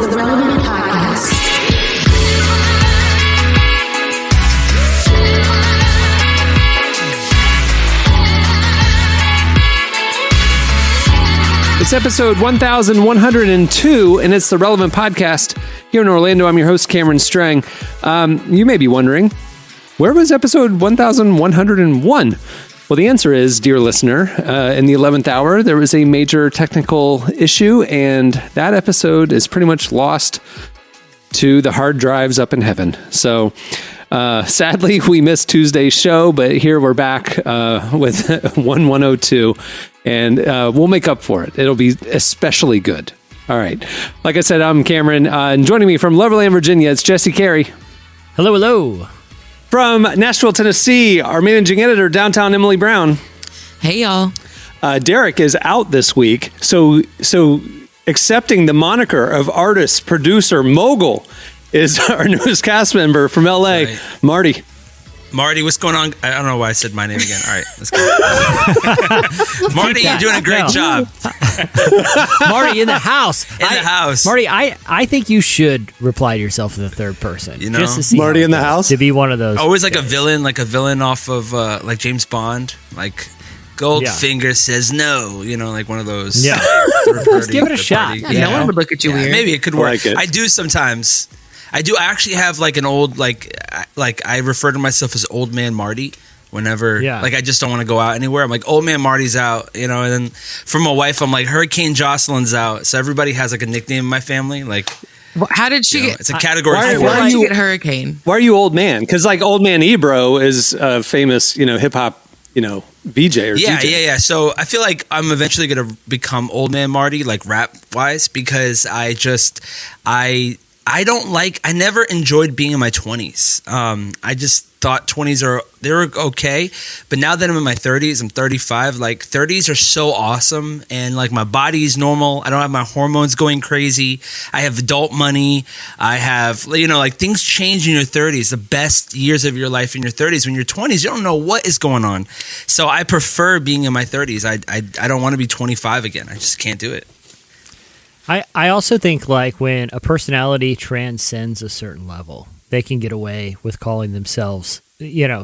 the Relevant Podcast. It's episode 1102, and it's the Relevant Podcast. Here in Orlando, I'm your host, Cameron Strang. You may be wondering, where was episode 1101? Well, the answer is, dear listener, in the 11th hour, there was a major technical issue, and that episode is pretty much lost to the hard drives up in heaven. So, sadly, we missed Tuesday's show, but here we're back with 1102, and we'll make up for it. It'll be especially good. All right. Like I said, I'm Cameron, and joining me from Loverland, Virginia, it's Jesse Carey. Hello, hello. From Nashville, Tennessee, our managing editor, downtown Emily Brown. Hey, y'all. Derek is out this week, so accepting the moniker of artist, producer, mogul is our newest cast member from LA, right. Marty. Marty, what's going on? I don't know why I said my name again. All right, let's go. Marty, you're doing a great job. Marty in the house. House. Marty, I think you should reply to yourself in the third person. You know? Just to see Marty in the house? To be one of those. Always like a villain off of like James Bond. Like Goldfinger says no, like one of those. Yeah. Just give it a shot. Yeah, no one would look at you weird. Maybe it could work. Like it. I do sometimes. I actually have like an old, like I refer to myself as Old Man Marty whenever, like I just don't want to go out anywhere. I'm like, Old Man Marty's out, and then for my wife, I'm like, Hurricane Jocelyn's out. So everybody has like a nickname in my family. Like, how did she get? It's a category. Why did you get Hurricane? Why are you Old Man? Because like Old Man Ebro is a famous, hip hop, VJ or DJ. Yeah. So I feel like I'm eventually going to become Old Man Marty, like rap wise, because I never enjoyed being in my 20s. I just thought 20s they were okay. But now that I'm in my 30s, I'm 35, like 30s are so awesome. And like my body's normal. I don't have my hormones going crazy. I have adult money. I have, like things change in your 30s. The best years of your life in your 30s. When you're 20s, you don't know what is going on. So I prefer being in my 30s. I don't want to be 25 again. I just can't do it. I also think like when a personality transcends a certain level, they can get away with calling themselves,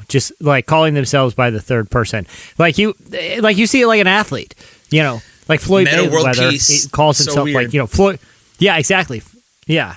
just like calling themselves by the third person. Like you see it like an athlete, like Floyd Mayweather calls himself Floyd. Yeah, exactly. Yeah.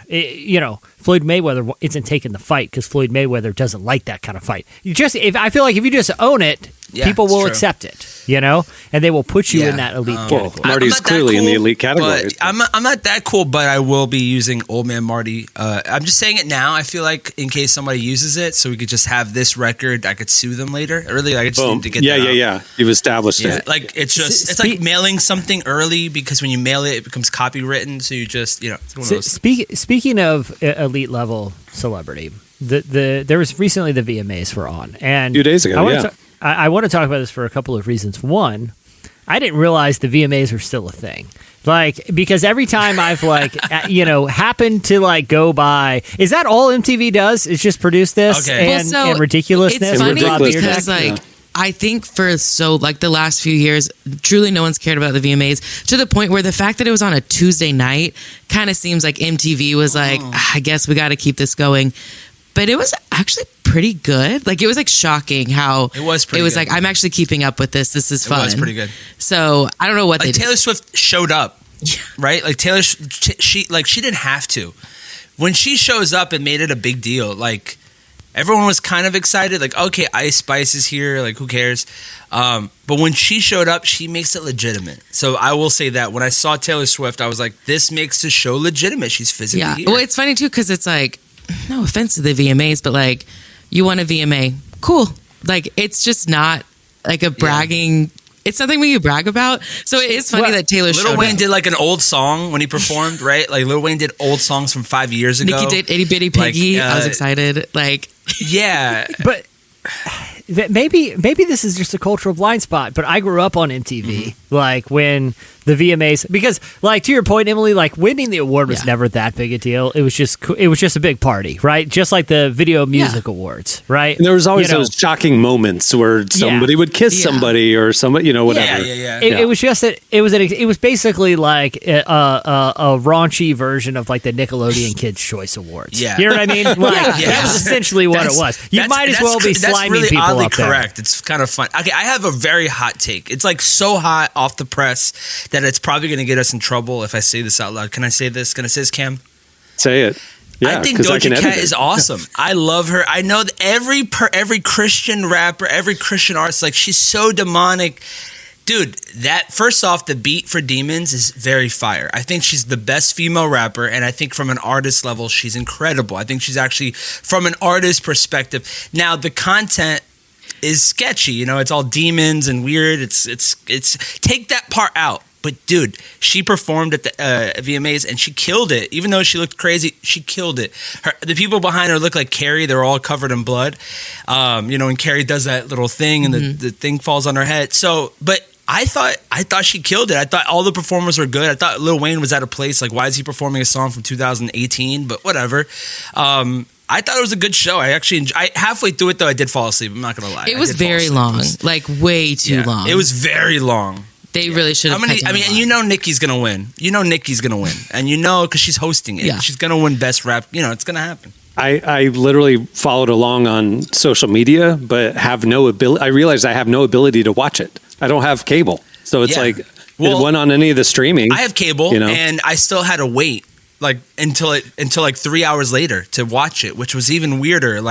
Floyd Mayweather isn't taking the fight because Floyd Mayweather doesn't like that kind of fight. I feel like if you just own it, people will accept it, and they will put you in that elite category. Marty's clearly in the elite category. I'm not that cool, but I will be using Old Man Marty. I'm just saying it now. I feel like in case somebody uses it, so we could just have this record. I could sue them later. Really, I just need to get that out. Yeah. You've established it. Like it's like mailing something early because when you mail it, it becomes copywritten. So you just it's one of those. Speaking of elite level celebrity, there was recently the VMAs were on, and a few days ago. I want to talk about this for a couple of reasons. One, I didn't realize the VMAs were still a thing. Like, because every time I've happened to go by, is that all MTV does? Is just produce this and ridiculousness? It's funny because I think for the last few years, truly no one's cared about the VMAs to the point where the fact that it was on a Tuesday night kind of seems like MTV was like, I guess we got to keep this going. But it was actually pretty good. Like, it was shocking how it was pretty good. Like, I'm actually keeping up with this. This is fun. It was pretty good. So I don't know what they did. Taylor Swift showed up, right? Like Taylor, she didn't have to. When she shows up, it made it a big deal. Like, everyone was kind of excited. Like, okay, Ice Spice is here. Like, who cares? But when she showed up, she makes it legitimate. So I will say that when I saw Taylor Swift, I was like, this makes the show legitimate. She's physically here. Well, it's funny too because it's like, no offense to the VMAs, but you won a VMA, cool. Like, it's just not like a bragging. It's something we can brag about. So it is funny that Taylor showed up. Lil Wayne did an old song when he performed, right? Like Lil Wayne did old songs from 5 years ago. Nicki did Itty Bitty Piggy. I was excited. Yeah, but maybe this is just a cultural blind spot, but I grew up on MTV, like when the VMAs, because like to your point, Emily, like winning the award was never that big a deal. It was just a big party, right? Just like the Video Music Awards, right? And there was always those shocking moments where somebody would kiss somebody or somebody, whatever. It was just that it was basically like a raunchy version of like the Nickelodeon Kids Choice Awards. Yeah, you know what I mean? Like that was essentially what it was. You might as well be sliming really people oddly up there. correct. It's kind of fun. Okay, I have a very hot take. It's like so hot off the press that it's probably going to get us in trouble if I say this out loud. Can I say this? Can I say this, Cam? Say it. Yeah, I think Doja Cat is awesome. I love her. I know that every Christian rapper, every Christian artist, like she's so demonic. Dude, that first off, the beat for Demons is very fire. I think she's the best female rapper, and I think from an artist level, she's incredible. I think she's actually, from an artist perspective. Now, the content is sketchy. It's all demons and weird. It's take that part out. But dude, she performed at the VMAs and she killed it. Even though she looked crazy, she killed it. The people behind her look like Carrie. They're all covered in blood. And Carrie does that little thing and the thing falls on her head. So, but I thought she killed it. I thought all the performers were good. I thought Lil Wayne was out of place. Like, why is he performing a song from 2018? But whatever. I thought it was a good show. I halfway through it though, I did fall asleep. I'm not gonna lie. It was very long, like way too long. It was very long. They really should have. And Nikki's gonna win. Nikki's gonna win, and because she's hosting it, she's gonna win best rap. It's gonna happen. I literally followed along on social media, but have no ability. I realized I have no ability to watch it. I don't have cable, so it's it went on any of the streaming. I have cable, and I still had to wait until 3 hours later to watch it, which was even weirder.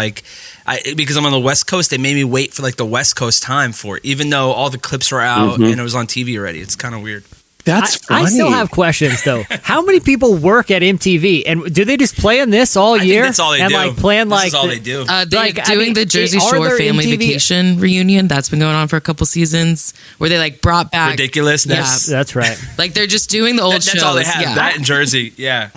Because I'm on the West Coast, they made me wait for the West Coast time for it, even though all the clips were out and it was on TV already. It's kind of weird. That's funny. I still have questions though. How many people work at MTV, and do they just play on this all year? I think that's all they do. And plan this is all they do. They're doing the Jersey Shore Family Vacation reunion. That's been going on for a couple seasons, where they brought back ridiculousness. Yeah, that's right. They're just doing the old shows. That's all they have. That in Jersey. Yeah.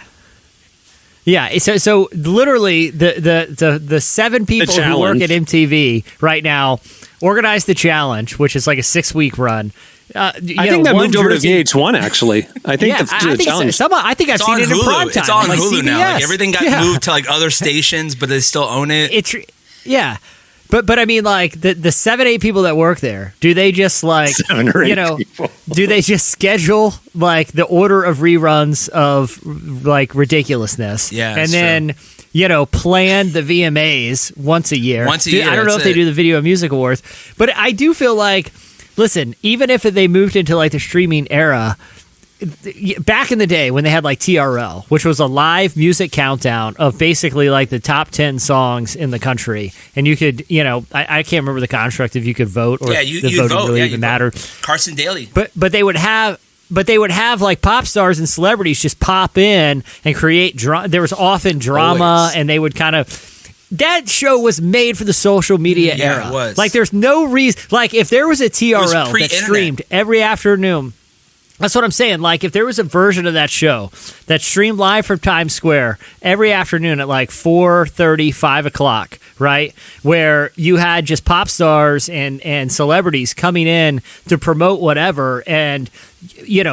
Yeah, so literally the 7 people who work at MTV right now organized the challenge, which is like a 6-week run. I think that moved over to VH1 actually. I think the challenge. I think I've seen it in prime time. It's on Hulu CBS. now. Everything got moved to other stations, but they still own it. But I mean, the 7-8 people that work there, do they just 7 or 8 people. Do they just schedule the order of reruns of ridiculousness? Yeah, and then plan the VMAs once a year. Once a year. I don't know if they do the Video Music Awards, but I do feel listen, even if they moved into the streaming era. Back in the day when they had TRL, which was a live music countdown of basically the top 10 songs in the country, and you could, I can't remember the construct if you could vote or the vote didn't really even matter. Carson Daly, but they would have pop stars and celebrities just pop in and create drama. There was often drama, Always. And they would kind of. That show was made for the social media era. It was. There's no reason. If there was a TRL that streamed every afternoon. That's what I'm saying. If there was a version of that show that streamed live from Times Square every afternoon at 4:30, 5 o'clock, right, where you had just pop stars and celebrities coming in to promote whatever and,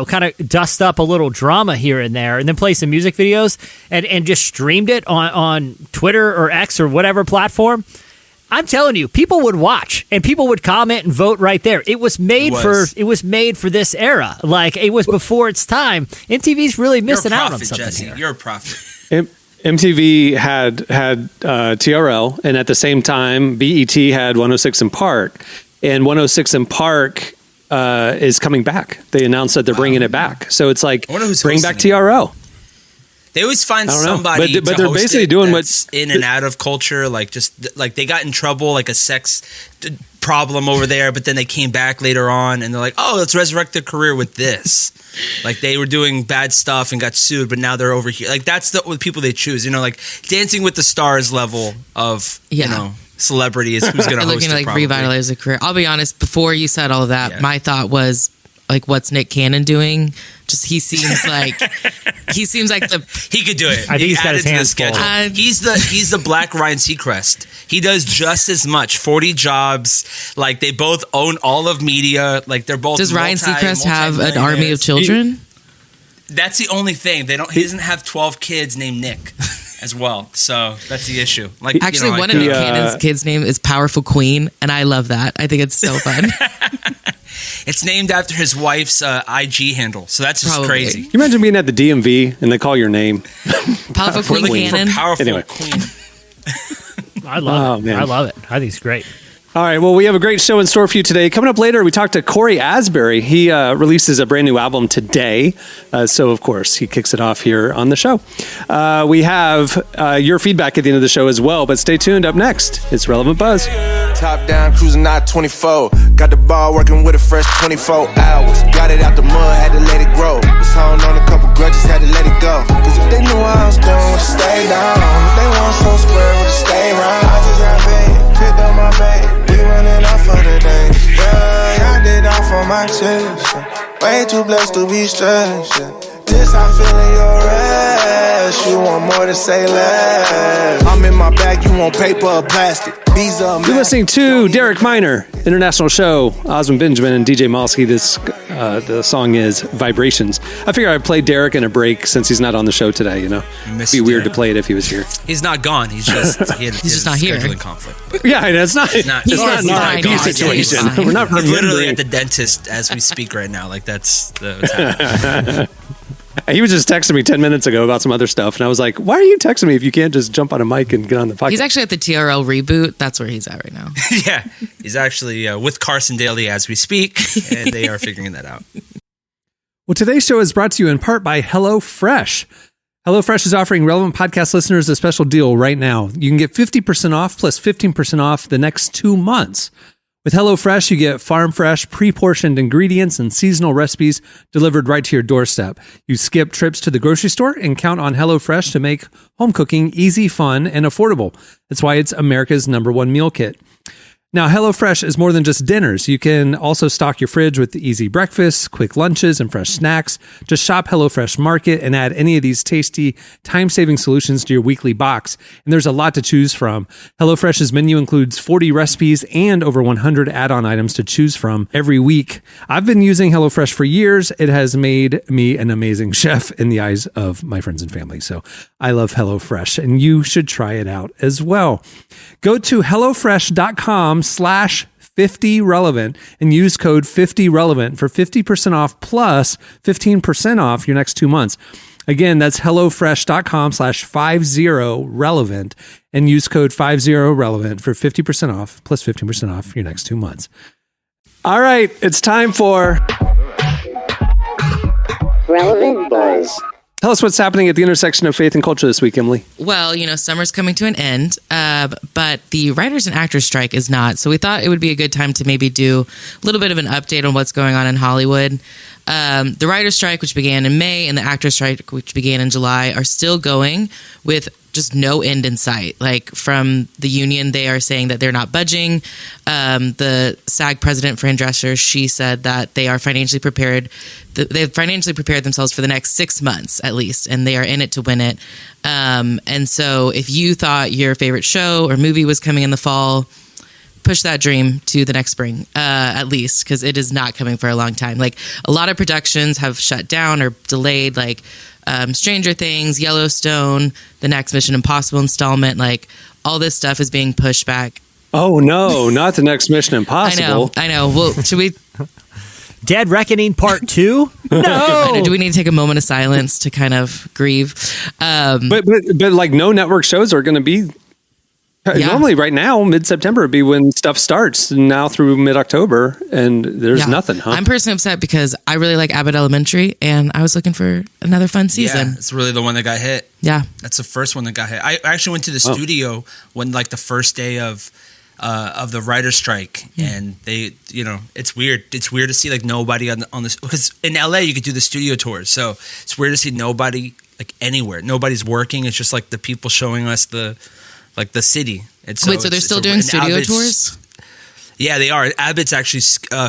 kind of dust up a little drama here and there and then play some music videos and just streamed it on Twitter or X or whatever platform, I'm telling you, people would watch and people would comment and vote right there. It was made for this era. It was before its time. MTV's really missing out on something Jesse. here. You're a prophet. MTV had TRL, and at the same time, BET had 106 in Park, and 106 in Park is coming back. They announced that they're bringing it back. So it's bring back TRL. They always find somebody, but they're basically doing what's in and out of culture. They got in trouble, a sex problem over there, but then they came back later on, and they're like, "Oh, let's resurrect their career with this." They were doing bad stuff and got sued, but now they're over here. That's the people they choose. Dancing with the Stars level of celebrity is who's going to host. Looking to revitalize a career. I'll be honest. Before you said all of that, my thought was, like what's Nick Cannon doing? Just he seems like the He could do it. I think he's got his hands full. He's the black Ryan Seacrest. He does just as much. 40 jobs. Like they both own all of media. Like they're both. Does Ryan Seacrest have an army of children? That's the only thing. He doesn't have 12 kids named Nick as well. So that's the issue. Like actually, one of Nick Cannon's kids' name is Powerful Queen, and I love that. I think it's so fun. It's named after his wife's IG handle. So that's just crazy. Can you imagine being at the DMV and they call your name Powerful Queen Cannon? Powerful Queen. I love it. I love it. I think it's great. All right, well, we have a great show in store for you today. Coming up later, we talked to Cory Asbury. He releases a brand new album today. So, of course, he kicks it off here on the show. We have your feedback at the end of the show as well, but stay tuned. Up next, it's Relevant Buzz. Top down, cruising out 24. Got the ball working with a fresh 24 hours. Got it out the mud, had to let it grow. Was holding on a couple grudges, had to let it go. Cause if they knew I was going, would stay down. If they want so square, would stay round. I just got paid, picked up my bag. We running off for the day. Yeah, I did off on my chest. Way too blessed to be stressed. This I feel in your ass. You want more to say less. I'm in my bag, you want paper or plastic. You're listening to Derek Minor, International Show, Osmond Benjamin and DJ Malski. The song is Vibrations. I figure I'd play Derek in a break since he's not on the show today, It'd be weird to play it if he was here. He's not gone. He's just he's just not here. Conflict. Yeah, it's not an IP situation. We're not literally at the dentist as we speak right now. Like that's what's happening. He was just texting me 10 minutes ago about some other stuff, and I was like, why are you texting me if you can't just jump on a mic and get on the podcast? He's actually at the TRL reboot. That's where he's at right now. Yeah, he's actually with Carson Daly as we speak, and they are figuring that out. Well, today's show is brought to you in part by HelloFresh. HelloFresh is offering Relevant Podcast listeners a special deal right now. You can get 50% off plus 15% off the next 2 months. With HelloFresh, you get farm fresh, pre-portioned ingredients and seasonal recipes delivered right to your doorstep. You skip trips to the grocery store and count on HelloFresh to make home cooking easy, fun, and affordable. That's why it's America's #1 meal kit. Now, HelloFresh is more than just dinners. You can also stock your fridge with easy breakfasts, quick lunches, and fresh snacks. Just shop HelloFresh Market and add any of these tasty, time-saving solutions to your weekly box. And there's a lot to choose from. HelloFresh's menu includes 40 recipes and over 100 add-on items to choose from every week. I've been using HelloFresh for years. It has made me an amazing chef in the eyes of my friends and family. So I love HelloFresh, and you should try it out as well. Go to HelloFresh.com/50relevant and use code 50relevant for 50% off plus 15% off your next 2 months. Again, that's HelloFresh.com/50relevant and use code 50relevant for 50% off plus 15% off your next 2 months. All right, it's time for Relevant Buzz. Tell us what's happening at the intersection of faith and culture this week, Emily. Well, summer's coming to an end, but the writers and actors strike is not. So we thought it would be a good time to maybe do a little bit of an update on what's going on in Hollywood. The writers strike, which began in May, and the actors strike, which began in July, are still going with just no end in sight. Like from the union, they are saying that they're not budging. The SAG president, Fran Drescher, she said that they are financially prepared. They've financially prepared themselves for the next 6 months at least, and they are in it to win it. And so if you thought your favorite show or movie was coming in the fall, push that dream to the next spring, at least, because it is not coming for a long time. Like a lot of productions have shut down or delayed, like Stranger Things, Yellowstone, the next Mission Impossible installment. Like all this stuff is being pushed back. Oh no, not the next Mission Impossible. I know. Well, should we? Dead Reckoning Part 2? No. Do we need to take a moment of silence to kind of grieve? But like no network shows are going to be. Yeah. Normally, right now, mid-September would be when stuff starts. Now through mid-October, and there's nothing. Huh? I'm personally upset because I really like Abbott Elementary, and I was looking for another fun season. Yeah, it's really the one that got hit. Yeah, that's the first one that got hit. I actually went to the studio when like the first day of the writer's strike, and they, it's weird. It's weird to see like nobody on this, because in LA you could do the studio tours, so it's weird to see nobody like anywhere. Nobody's working. It's just like the people showing us the city. Wait, so they're still doing studio tours? Yeah, they are. Abbott's actually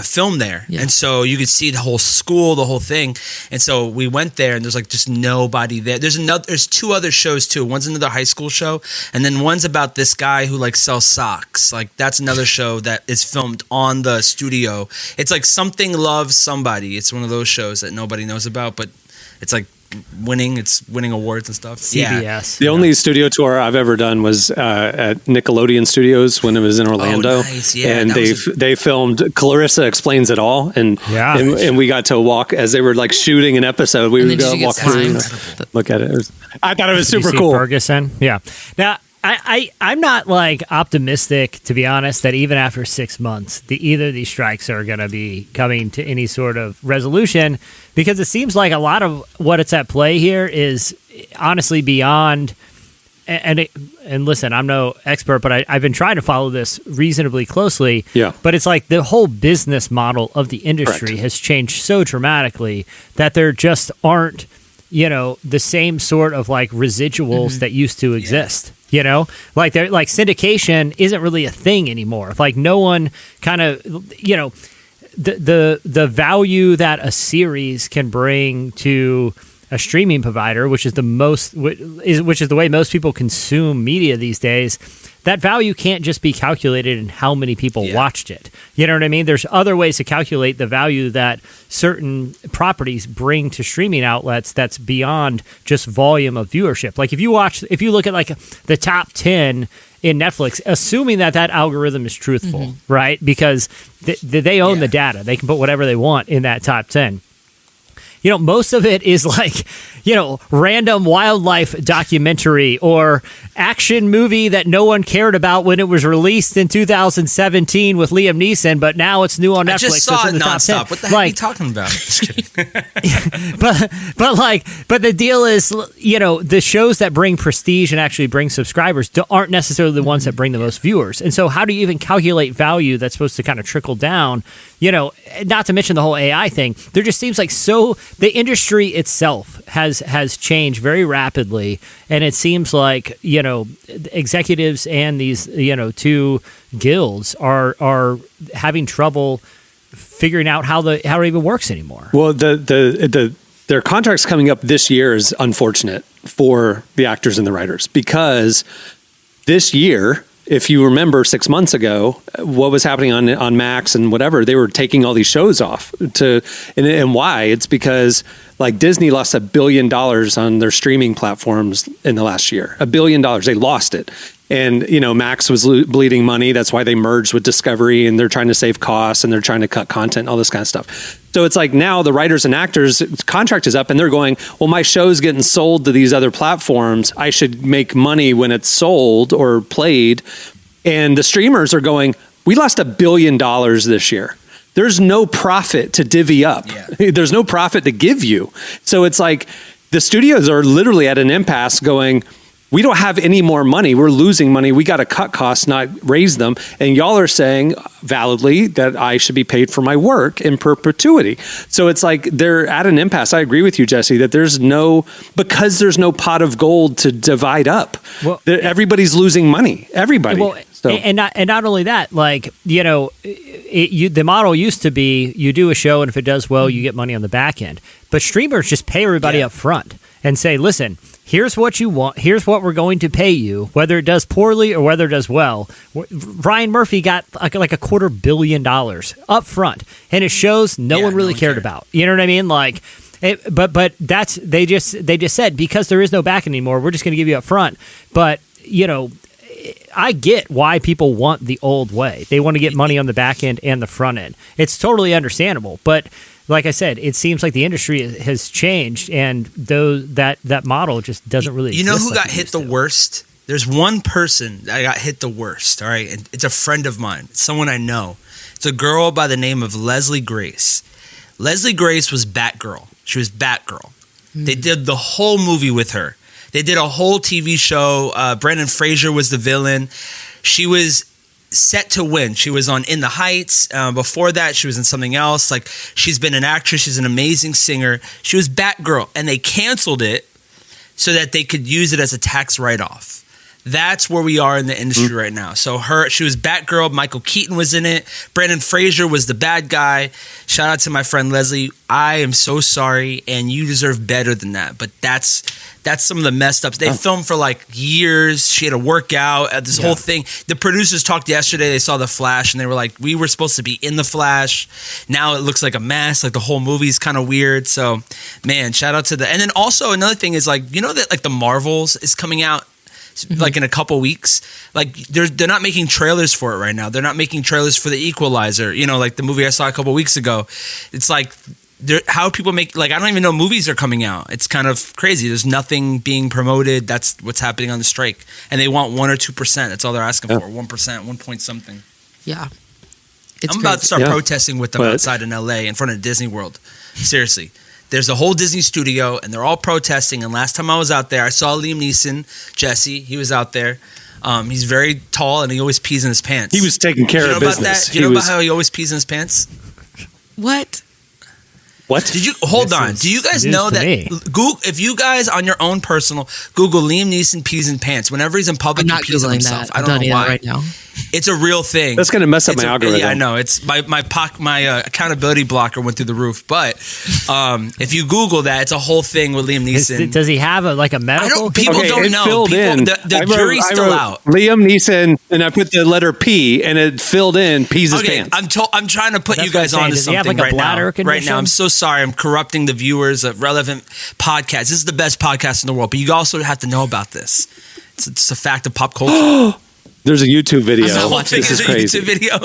filmed there. Yeah. And so you could see the whole school, the whole thing. And so we went there and there's like just nobody there. There's two other shows too. One's another high school show. And then one's about this guy who like sells socks. Like that's another show that is filmed on the studio. It's like Something Loves Somebody. It's one of those shows that nobody knows about, but it's like winning awards and stuff. CBS. The only studio tour I've ever done was at Nickelodeon Studios when it was in Orlando. Oh, nice. Yeah, and they filmed Clarissa Explains It All, and we got to walk as they were like shooting an episode. We would go walk through, look at it. I thought it was super cool. Ferguson, yeah. Now I'm not like optimistic, to be honest, that even after 6 months, either of these strikes are going to be coming to any sort of resolution, because it seems like a lot of what it's at play here is honestly beyond. And listen, I'm no expert, but I've been trying to follow this reasonably closely. Yeah. But it's like the whole business model of the industry has changed so dramatically that there just aren't, the same sort of like residuals that used to exist. Like syndication isn't really a thing anymore. Like no one kind of, the value that a series can bring to a streaming provider, which is which is the way most people consume media these days. That value can't just be calculated in how many people watched it. You know what I mean? There's other ways to calculate the value that certain properties bring to streaming outlets that's beyond just volume of viewership. Like if you look at like the top 10 in Netflix, assuming that algorithm is truthful, right? Because they own the data. They can put whatever they want in that top 10. Most of it is like, random wildlife documentary or action movie that no one cared about when it was released in 2017 with Liam Neeson, but now it's new on Netflix. I just saw it nonstop. What the heck are you talking about? Just kidding. but the deal is, the shows that bring prestige and actually bring subscribers aren't necessarily the ones that bring the most viewers. And so how do you even calculate value that's supposed to kind of trickle down? Not to mention the whole AI thing. There just seems like the industry itself has changed very rapidly, and it seems like executives and these two guilds are having trouble figuring out how it even works anymore. Well, their contracts coming up this year is unfortunate for the actors and the writers, because this year, if you remember 6 months ago, what was happening on Max and whatever, they were taking all these shows off and why? It's because like Disney lost $1 billion on their streaming platforms in the last year. $1 billion. They lost it. And, Max was bleeding money. That's why they merged with Discovery, and they're trying to save costs and they're trying to cut content, all this kind of stuff. So it's like now the writers and actors' contract is up and they're going, well, my show's getting sold to these other platforms. I should make money when it's sold or played. And the streamers are going, we lost $1 billion this year. There's no profit to divvy up. Yeah. There's no profit to give you. So it's like the studios are literally at an impasse going, we don't have any more money. We're losing money. We got to cut costs, not raise them. And y'all are saying validly that I should be paid for my work in perpetuity. So it's like they're at an impasse. I agree with you, Jesse, that because there's no pot of gold to divide up. Well, everybody's losing money. Everybody. Well, so. And not only that, like, the model used to be you do a show, and if it does well, you get money on the back end. But streamers just pay everybody up front and say, listen, here's what you want. Here's what we're going to pay you, whether it does poorly or whether it does well. Ryan Murphy got like $250 million up front, and it shows no one really cared about. You know what I mean? Like, but they just said, because there is no back end anymore, we're just going to give you up front. But I get why people want the old way. They want to get money on the back end and the front end. It's totally understandable, but like I said, it seems like the industry has changed, and that model just doesn't really exist. You know who got hit the worst? There's one person that got hit the worst, all right? And it's a friend of mine. It's someone I know. It's a girl by the name of Leslie Grace. Leslie Grace was Batgirl. She was Batgirl. They did the whole movie with her. They did a whole TV show. Brendan Fraser was the villain. She was set to win. She was on In the Heights. Before that, she was in something else. Like, she's been an actress. She's an amazing singer. She was Batgirl, and they canceled it so that they could use it as a tax write-off. That's where we are in the industry right now. So she was Batgirl. Michael Keaton was in it. Brendan Fraser was the bad guy. Shout out to my friend Leslie. I am so sorry, and you deserve better than that. But that's some of the messed ups. They filmed for like years. She had to work out this whole thing. The producers talked yesterday. They saw The Flash, and they were like, we were supposed to be in The Flash. Now it looks like a mess. Like the whole movie's kind of weird. So, man, shout out to the. And then also another thing is like, you know that like the Marvels is coming out like in a couple weeks. Like they're not making trailers for it right now. They're not making trailers for The Equalizer. You know, like the movie I saw a couple weeks ago. It's like how people make, like, I don't even know movies are coming out. It's kind of crazy. There's nothing being promoted. That's what's happening on the strike, and they want 1 or 2%. That's all they're asking for. 1%, 1 point something. Yeah. I'm about to start protesting with them outside in LA in front of Disney World. Seriously. There's a whole Disney studio, and they're all protesting. And last time I was out there, I saw Liam Neeson, Jesse. He was out there. He's very tall, and he always pees in his pants. He was taking care of business. Do you know about how he always pees in his pants? What? Did you hold on? Do you guys know that? Google, if you guys on your own personal Google Liam Neeson pees in pants whenever he's in public, I'm not he pees on Googling himself. that. I don't know why. Right now. It's a real thing. That's going to mess up my algorithm. Yeah, I know. It's my accountability blocker went through the roof. But if you Google that, it's a whole thing with Liam Neeson. Does he have a medical? People don't know. The jury's still out. Liam Neeson, and I put the letter P, and it filled in pees his pants. I'm trying to put you guys on to something right now. Right now, I'm so sorry. I'm corrupting the viewers of Relevant Podcast. This is the best podcast in the world, but you also have to know about this. It's a fact of pop culture. There's a YouTube video. This is crazy. YouTube video.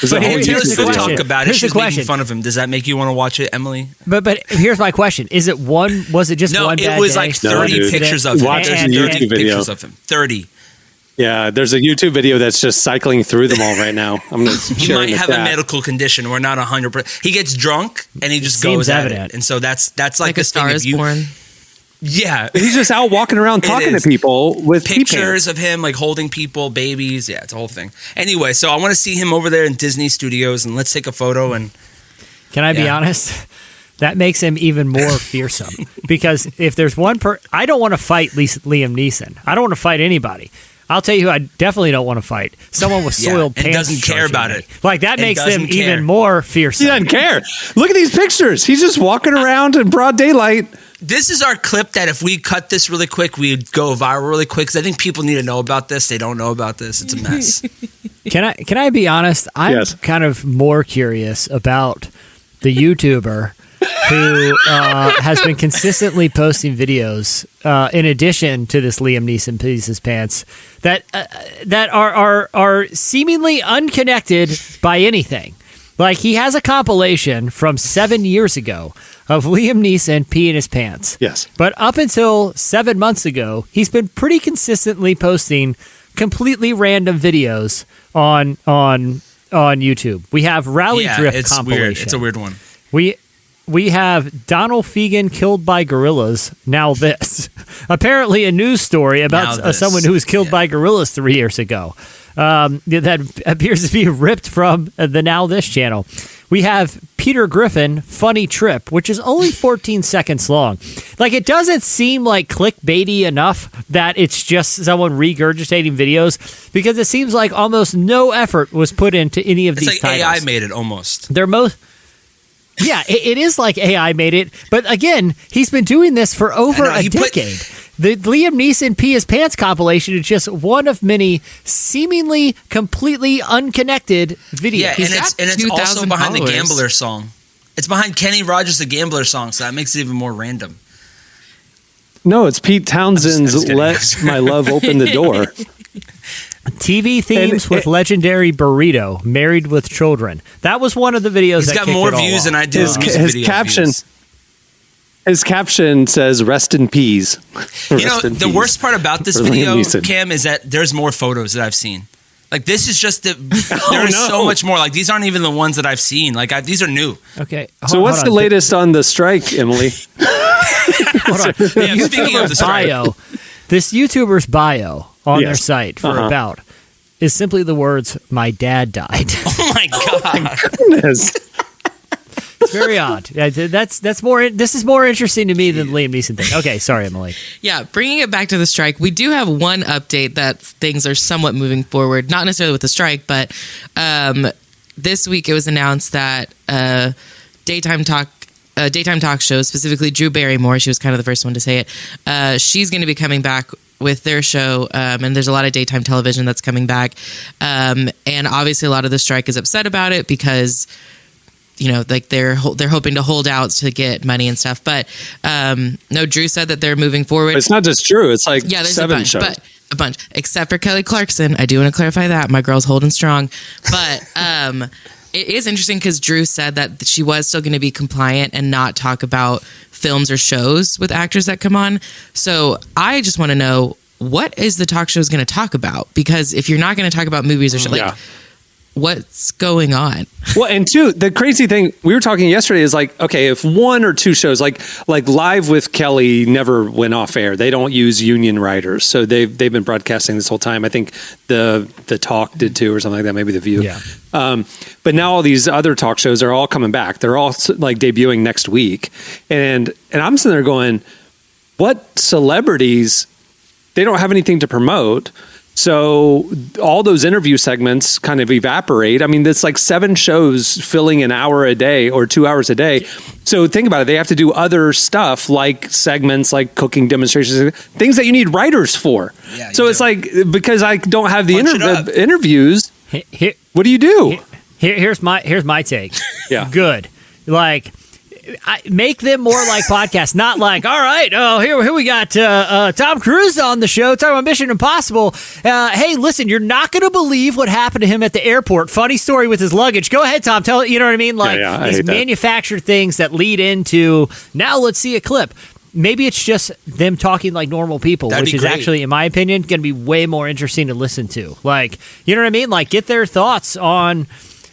But here's the question. Talk about it. She's making fun of him. Does that make you want to watch it, Emily? But here's my question: Was it just one bad day? No, it was like 30 pictures of him. Watch a YouTube video. Pictures of him. 30. Yeah, there's a YouTube video that's just cycling through them all right now. I'm going to He might have a medical condition. We're not 100%. He gets drunk and he just goes at it. And so that's like A Star Is Born. Yeah. He's just out walking around talking to people with pictures of him like holding people, babies. Yeah, it's a whole thing. Anyway, so I want to see him over there in Disney Studios, and let's take a photo. And can I be honest? That makes him even more fearsome. Because if there's one I don't want to fight Liam Neeson. I don't want to fight anybody. I'll tell you who I definitely don't want to fight. Someone with soiled pants. And doesn't care about it. Like, that makes them even more fearsome. He doesn't care. Look at these pictures. He's just walking around in broad daylight. This is our clip that if we cut this really quick, we'd go viral really quick, because I think people need to know about this. They don't know about this. It's a mess. Can I be honest? I'm kind of more curious about the YouTuber who has been consistently posting videos in addition to this Liam Neeson pees his pants that are seemingly unconnected by anything. Like, he has a compilation from 7 years ago of Liam Neeson peeing his pants. Yes. But up until 7 months ago, he's been pretty consistently posting completely random videos on YouTube. We have Rally Drift compilation. Weird. It's a weird one. We have Donald Fagen killed by gorillas. Now this. Apparently a news story about someone who was killed by gorillas 3 years ago. That appears to be ripped from the Now This channel. We have Peter Griffin, Funny Trip, which is only 14 seconds long. Like, it doesn't seem like clickbaity enough that it's just someone regurgitating videos, because it seems like almost no effort was put into any of these titles. AI made it almost. They're most... Yeah, it is like AI made it. But again, he's been doing this for over a decade. The Liam Neeson pee his pants compilation is just one of many seemingly completely unconnected videos. Yeah, and it's also behind the Gambler song. It's behind Kenny Rogers' The Gambler song, so that makes it even more random. No, it's Pete Townsend's Let My Love Open the Door. TV themes with legendary burrito, married with children. That was one of the videos He's got more views than I do. His caption says, "Rest in peas." The worst part about this video, Cam, is that there's more photos that I've seen. Like, this is just there's so much more. Like, these aren't even the ones that I've seen. Like, these are new. Okay. So what's the latest on the strike, Emily? Hold on. Speaking of the strike. This YouTuber's bio on their site for About is simply the words, "My dad died." Oh my God. Goodness. It's Very odd. Yeah, that's more. This is more interesting to me than the Liam Neeson thing. Okay, sorry, Emily. Yeah, bringing it back to the strike, we do have one update that things are somewhat moving forward. Not necessarily with the strike, but this week it was announced that daytime talk shows, specifically Drew Barrymore, she was kind of the first one to say it. She's going to be coming back with their show, and there's a lot of daytime television that's coming back. And obviously a lot of the strike is upset about it because, you know, like they're hoping to hold out to get money and stuff. But no, Drew said that they're moving forward. It's not just Drew. It's like there's 7 shows. But a bunch, except for Kelly Clarkson. I do want to clarify that. My girl's holding strong. But it is interesting because Drew said that she was still going to be compliant and not talk about films or shows with actors that come on. So I just want to know, what is the talk show going to talk about? Because if you're not going to talk about movies or shows, what's going on? Well, and two, the crazy thing we were talking yesterday is like, okay, if 1 or 2 shows, like Live with Kelly never went off air. They don't use union writers, so they've been broadcasting this whole time. I think the Talk did too, or something like that. Maybe The View. Yeah. But now all these other talk shows are all coming back. They're all like debuting next week, and I'm sitting there going, what celebrities? They don't have anything to promote. So all those interview segments kind of evaporate. I mean, it's like 7 shows filling an hour a day or 2 hours a day. So think about it. They have to do other stuff like segments, like cooking demonstrations, things that you need writers for. Yeah, so it's like, because I don't have the interviews, what do you do? Here's my take. Yeah. Good. Like, make them more like podcasts, not like, all right, here we got Tom Cruise on the show talking about Mission Impossible. Hey, listen, you're not going to believe what happened to him at the airport. Funny story with his luggage. Go ahead, Tom. Tell it. You know what I mean? Like these manufactured things that lead into, now let's see a clip. Maybe it's just them talking like normal people, which is actually, in my opinion, going to be way more interesting to listen to. Like, you know what I mean? Like, get their thoughts on,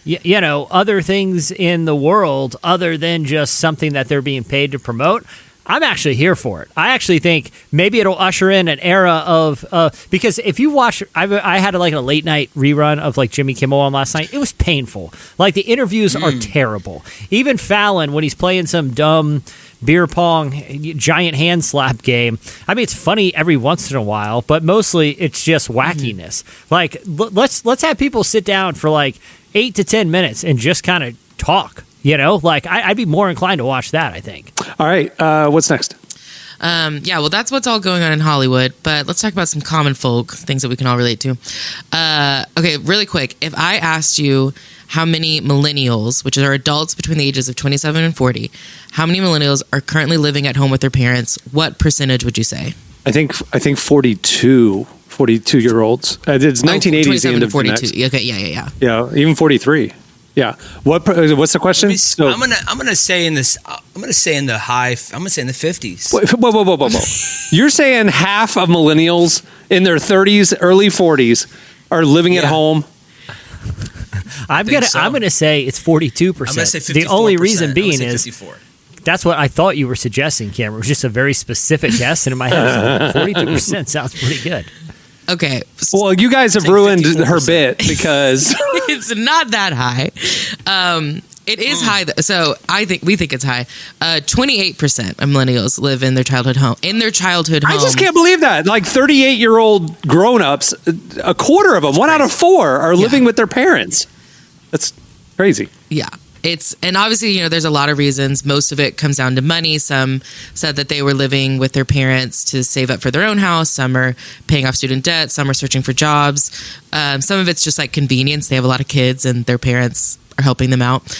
you know, other things in the world other than just something that they're being paid to promote. I'm actually here for it. I actually think maybe it'll usher in an era of because if you watch, I had like a late night rerun of like Jimmy Kimmel on last night. It was painful. Like the interviews are terrible. Even Fallon, when he's playing some dumb beer pong giant hand slap game, I mean, it's funny every once in a while, but mostly it's just wackiness. Like let's have people sit down for like 8 to 10 minutes and just kind of talk. You know, like I'd be more inclined to watch that, I think. All right. What's next? Yeah, well, that's what's all going on in Hollywood. But let's talk about some common folk, things that we can all relate to. Okay, really quick. If I asked you how many millennials, which are adults between the ages of 27 and 40, how many millennials are currently living at home with their parents, what percentage would you say? I think 42-year-olds. It's 1980s. 27 to 42. Okay, yeah. Yeah, even 43. Yeah. What's the question? I'm gonna say in the 50s. Whoa. You're saying half of millennials in their 30s, early 40s are living at home? I'm gonna say it's 42%. I'm gonna say 54%. The only reason being is 54. That's what I thought you were suggesting, Cameron. It was just a very specific guess, and in my head, 42% sounds pretty good. Okay. Well, you guys have ruined 54%. Her bit because it's not that high. It is high. So we think it's high. 28% of millennials live in their childhood home. I just can't believe that. Like 38-year-old grown-ups, a quarter of them, 1 out of 4, are living with their parents. That's crazy. Yeah. And obviously, you know, there's a lot of reasons. Most of it comes down to money. Some said that they were living with their parents to save up for their own house. Some are paying off student debt. Some are searching for jobs. Some of it's just like convenience. They have a lot of kids and their parents are helping them out.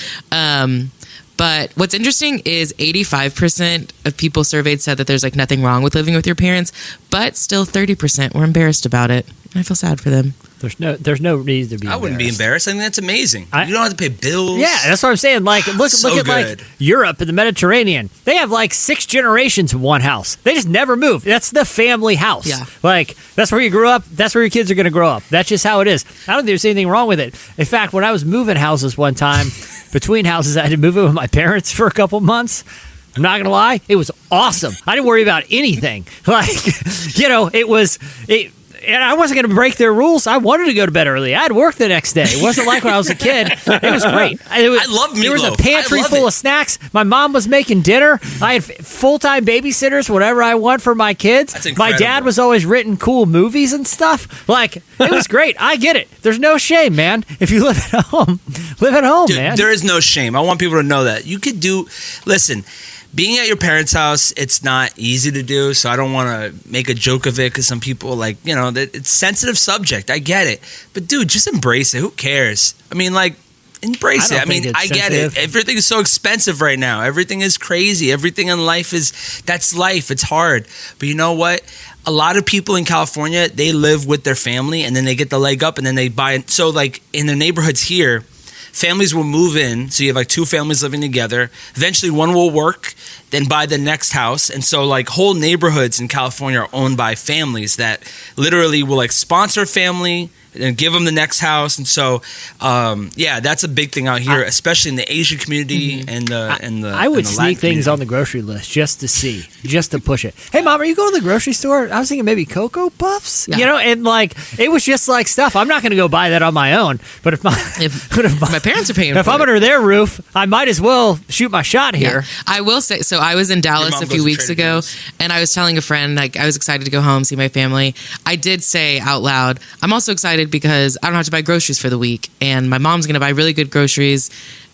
But what's interesting is 85% of people surveyed said that there's like nothing wrong with living with your parents, but still 30% were embarrassed about it. I feel sad for them. There's no reason to be. I wouldn't be embarrassed. I think that's amazing. You don't have to pay bills. Yeah, that's what I'm saying. Like, look at like Europe and the Mediterranean. They have like 6 generations in one house. They just never move. That's the family house. Yeah, like that's where you grew up. That's where your kids are going to grow up. That's just how it is. I don't think there's anything wrong with it. In fact, when I was moving houses one time, between houses, I had to move in with my parents for a couple months. I'm not going to lie, it was awesome. I didn't worry about anything. Like, you know, I wasn't going to break their rules. I wanted to go to bed early. I had work the next day. It wasn't like when I was a kid. It was great. I love meatloaf. There was a pantry full of snacks. My mom was making dinner. I had full-time babysitters, whatever I want for my kids. That's incredible. My dad was always written cool movies and stuff. Like, it was great. I get it. There's no shame, man. If you live at home, Dude, man. There is no shame. I want people to know that. You could listen, being at your parents' house, it's not easy to do, so I don't want to make a joke of it because some people, like, you know, that it's a sensitive subject. I get it. But, dude, just embrace it. Who cares? I mean, like, embrace it. I mean, I get it. Everything is so expensive right now. Everything is crazy. Everything in life that's life. It's hard. But you know what? A lot of people in California, they live with their family, and then they get the leg up, and then they buy it. So, like, in the neighborhoods here, families will move in, so you have like two families living together. Eventually, one will work, then buy the next house. And so, like, whole neighborhoods in California are owned by families that literally will, like, sponsor a family and give them the next house. And so, yeah, that's a big thing out here, especially in the Asian community and the I would and the sneak Latin things community. on the grocery list just to see, just to push it. Hey, Mom, are you going to the grocery store? I was thinking maybe Cocoa Puffs, Yeah. you know, and like it was just like stuff. I'm not going to go buy that on my own, but if my My parents are paying if for I'm it. under their roof, I might as well shoot my shot here. Yeah. I will say, so I was in Dallas mom a goes few to weeks Trader ago, Joe's. and I was telling a friend, like, I was excited to go home, see my family. I did say out loud, I'm also excited because I don't have to buy groceries for the week, and my mom's going to buy really good groceries.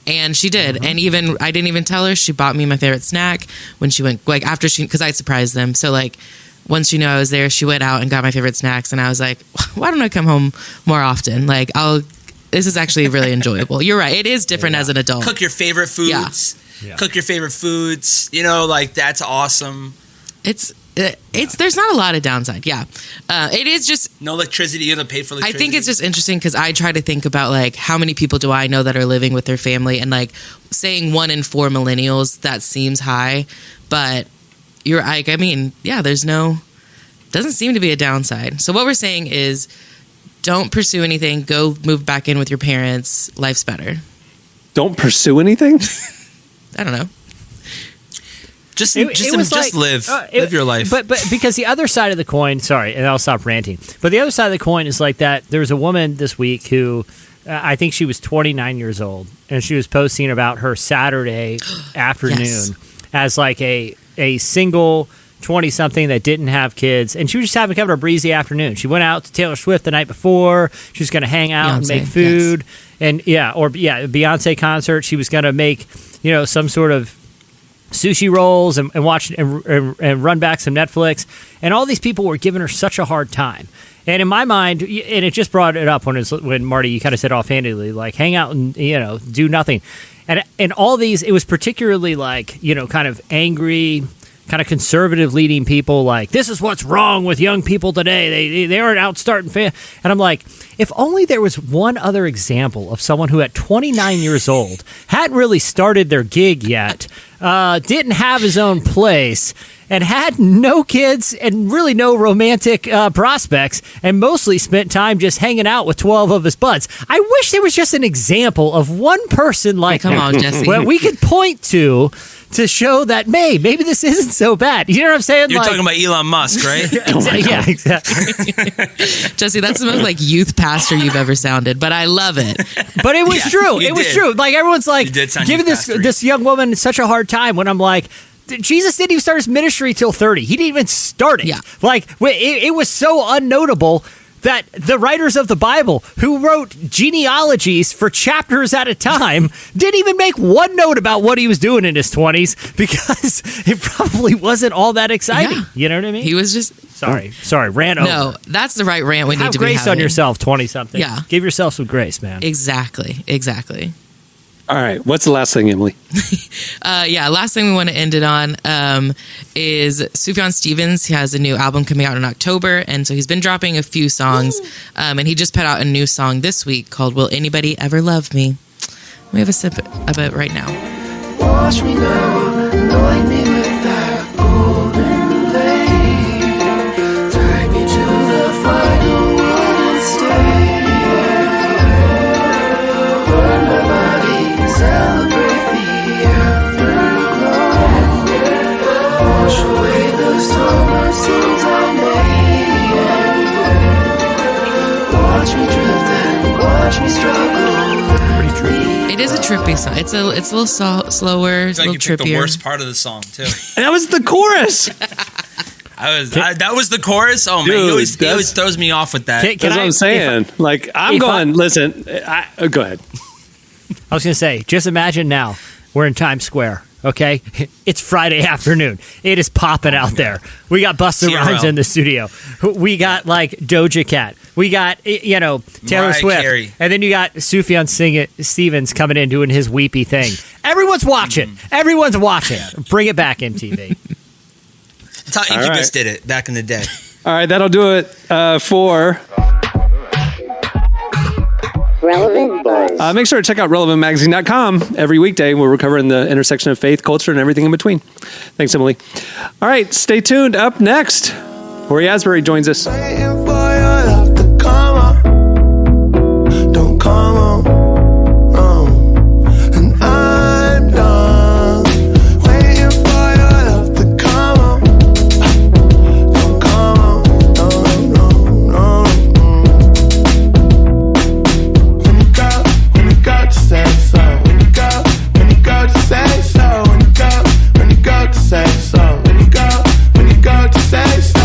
And she did. And even, I didn't even tell her, she bought me my favorite snack when she went, like, after because I surprised them. So, like, once she knew I was there, she went out and got my favorite snacks, and I was like, why don't I come home more often? Like, this is actually really enjoyable. You're right. It is different as an adult. Cook your favorite foods. Yeah. Cook your favorite foods. You know, like, that's awesome. It's there's not a lot of downside. Yeah. It is just, No electricity. You don't pay for I electricity. think it's just interesting because I try to think about, like, how many people do I know that are living with their family, and, like, saying 1 in 4 millennials, that seems high, but you're like, I mean, yeah, doesn't seem to be a downside. So what we're saying is, don't pursue anything. Go move back in with your parents. Life's better. Don't pursue anything? I don't know. Just was live. like, Live your life. But because the other side of the coin, sorry, and I'll stop ranting. But the other side of the coin is like that. There was a woman this week who, I think she was 29 years old, and she was posting about her Saturday afternoon Yes. as like a single 20-something that didn't have kids, and she was just having kind of a breezy afternoon. She went out to Taylor Swift the night before. She was going to hang out and Beyonce, make food, and Beyonce concert. She was going to make some sort of sushi rolls and watch and run back some Netflix, and all these people were giving her such a hard time. And in my mind, and it just brought it up when Marty, you kind of said offhandedly, like, hang out and do nothing, and all these, it was particularly like kind of angry, kind of conservative leading people, like, this is what's wrong with young people today. They aren't out starting and I'm like, if only there was one other example of someone who at 29 years old hadn't really started their gig yet, didn't have his own place, and had no kids and really no romantic prospects, and mostly spent time just hanging out with 12 of his buds. I wish there was just an example of one person like Come that on, Jesse. where we could point to show that maybe this isn't so bad. You know what I'm saying? You're Like- talking about Elon Musk, right? yeah, exactly. Jesse, that's the most, like, youth pastor you've ever sounded, but I love it. But it was true. you It was did. true. Like, everyone's like You did sound giving youth-pastory. this young woman such a hard time when I'm like, Jesus didn't even start his ministry till 30. He didn't even start it. Yeah. Like, it was so unnotable that the writers of the Bible, who wrote genealogies for chapters at a time, didn't even make one note about what he was doing in his 20s because it probably wasn't all that exciting. Yeah. You know what I mean? He was just, Sorry, ran over. no, that's the right rant we need Have to be grace having. on yourself, 20-something. Yeah. Give yourself some grace, man. Exactly. All right. What's the last thing, Emily? Last thing we want to end it on is Sufjan Stevens. He has a new album coming out in October, and so he's been dropping a few songs, and he just put out a new song this week called Will Anybody Ever Love Me? We have a sip of it right now. Watch me now, anoint me with that golden blade. Take me to the final wooden stage. Burn my body, celebrate the afterglow. Wash away the summer sins I made. song. It's a little slower, It's a like little you picked the trippier. worst part of the song too. And that was the chorus. That was the chorus. Oh man, Dude, he always throws me off with that. That's what I'm saying. Listen, go ahead. I was going to say, just imagine now we're in Times Square. Okay, it's Friday afternoon. It is popping out there. We got Busta Rhymes in the studio. We got like Doja Cat. We got Taylor Mariah Swift, Carey. and then you got Sufjan Stevens coming in doing his weepy thing. Everyone's watching. Everyone's watching. Bring it back, MTV. That's how Incubus did it back in the day. All right, that'll do it for Relevant Buzz. Make sure to check out relevantmagazine.com every weekday where we're covering the intersection of faith, culture, and everything in between. Thanks, Emily. All right, stay tuned. Up next, Cory Asbury joins us. Waiting for your love to come on. Don't come on. And I'm done. Waiting for your love to come on. Don't come on. No. When you go to say so. When you go to say so. When you go to say so. When you go to say so.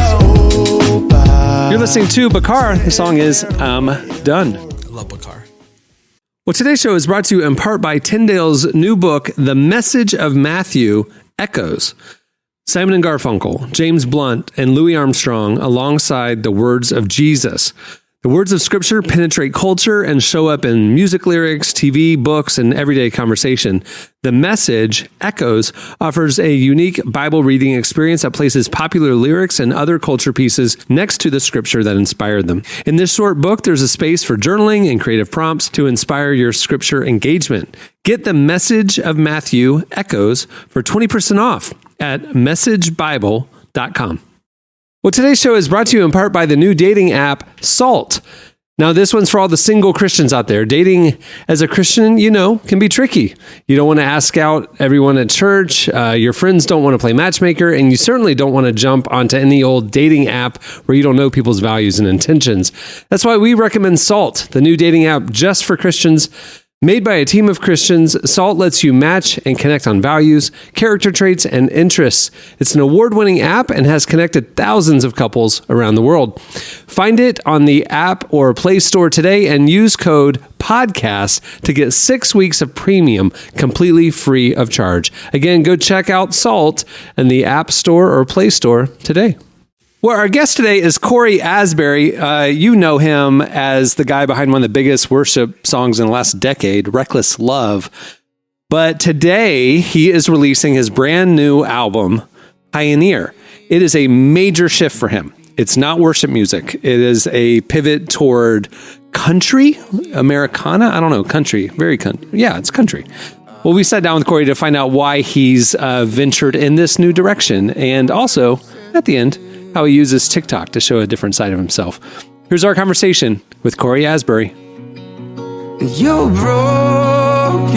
You're listening to Bakar. The song is I'm Done. I love Bakar. Well, today's show is brought to you in part by Tyndale's new book, The Message of Matthew Echoes. Simon and Garfunkel, James Blunt, and Louis Armstrong alongside the words of Jesus. The words of Scripture penetrate culture and show up in music lyrics, TV, books, and everyday conversation. The Message, Echoes, offers a unique Bible reading experience that places popular lyrics and other culture pieces next to the Scripture that inspired them. In this short book, there's a space for journaling and creative prompts to inspire your Scripture engagement. Get The Message of Matthew, Echoes, for 20% off at messagebible.com. Well, today's show is brought to you in part by the new dating app, Salt. Now, this one's for all the single Christians out there. Dating as a Christian, can be tricky. You don't want to ask out everyone at church. Your friends don't want to play matchmaker, and you certainly don't want to jump onto any old dating app where you don't know people's values and intentions. That's why we recommend Salt, the new dating app just for Christians. Made by a team of Christians, Salt lets you match and connect on values, character traits, and interests. It's an award-winning app and has connected thousands of couples around the world. Find it on the app or Play Store today and use code PODCAST to get 6 weeks of premium completely free of charge. Again, go check out Salt in the App Store or Play Store today. Well, our guest today is Cory Asbury. You know him as the guy behind one of the biggest worship songs in the last decade, Reckless Love. But today, he is releasing his brand new album, Pioneer. It is a major shift for him. It's not worship music. It is a pivot toward country, Americana. I don't know, country, very country. Yeah, it's country. Well, we sat down with Cory to find out why he's ventured in this new direction. And also, at the end, how he uses TikTok to show a different side of himself. Here's our conversation with Cory Asbury. You're broken.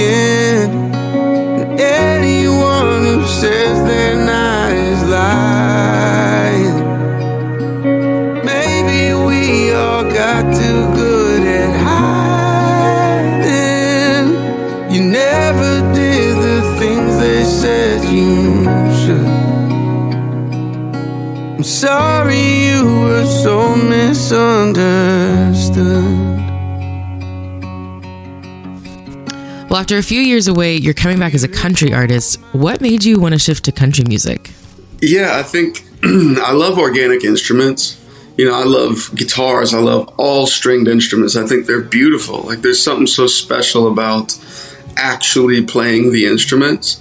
Anyone who says they're not is lying. Maybe we all got too good at hiding. You never did the things they said you should. I'm sorry you were so misunderstood. Well, after a few years away, you're coming back as a country artist. What made you want to shift to country music? Yeah, I think I love organic instruments. I love guitars. I love all stringed instruments. I think they're beautiful. Like, there's something so special about actually playing the instruments.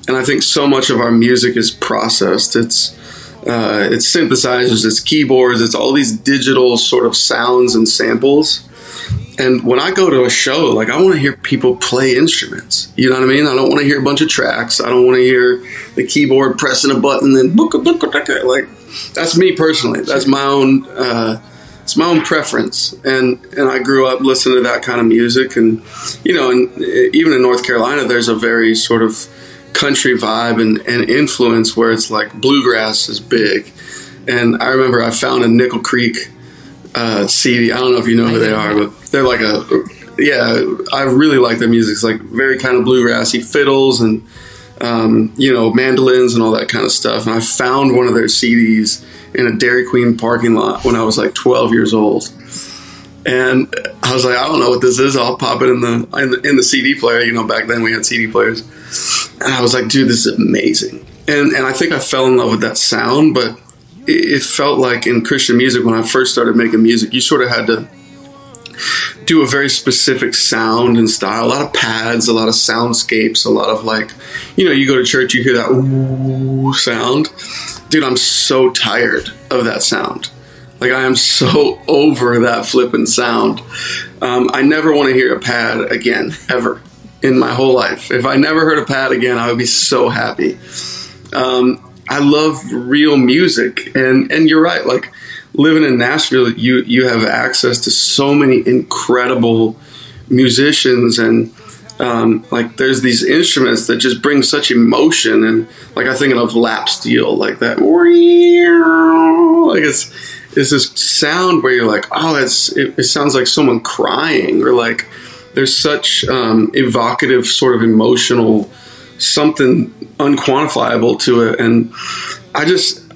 And I think so much of our music is processed. It's synthesizers, it's keyboards, it's all these digital sort of sounds and samples. And when I go to a show, like, I want to hear people play instruments. You know what I mean? I don't want to hear a bunch of tracks. I don't want to hear the keyboard pressing a button and like, that's me personally. That's my own. It's my own preference, and I grew up listening to that kind of music, and and even in North Carolina, there's a very sort of country vibe and influence where it's like bluegrass is big. And I remember I found a Nickel Creek CD. I don't know if you know who they are, but they're like yeah, I really like their music. It's like very kind of bluegrassy fiddles and mandolins and all that kind of stuff. And I found one of their CDs in a Dairy Queen parking lot when I was like 12 years old. And I was like, I don't know what this is. I'll pop it in the CD player. Back then we had CD players. And I was like, dude, this is amazing. And I think I fell in love with that sound, but it felt like in Christian music, when I first started making music, you sort of had to do a very specific sound and style, a lot of pads, a lot of soundscapes, a lot of like, you go to church, you hear that ooh sound. Dude, I'm so tired of that sound. Like, I am so over that flippin' sound. I never want to hear a pad again, ever, in my whole life. If I never heard a pad again, I would be so happy. I love real music. And you're right, like, living in Nashville, you have access to so many incredible musicians, and like, there's these instruments that just bring such emotion. And like, I think of lap steel, like that. Like, it's this sound where you're like, oh, it sounds like someone crying, or like there's such evocative sort of emotional something unquantifiable to it. And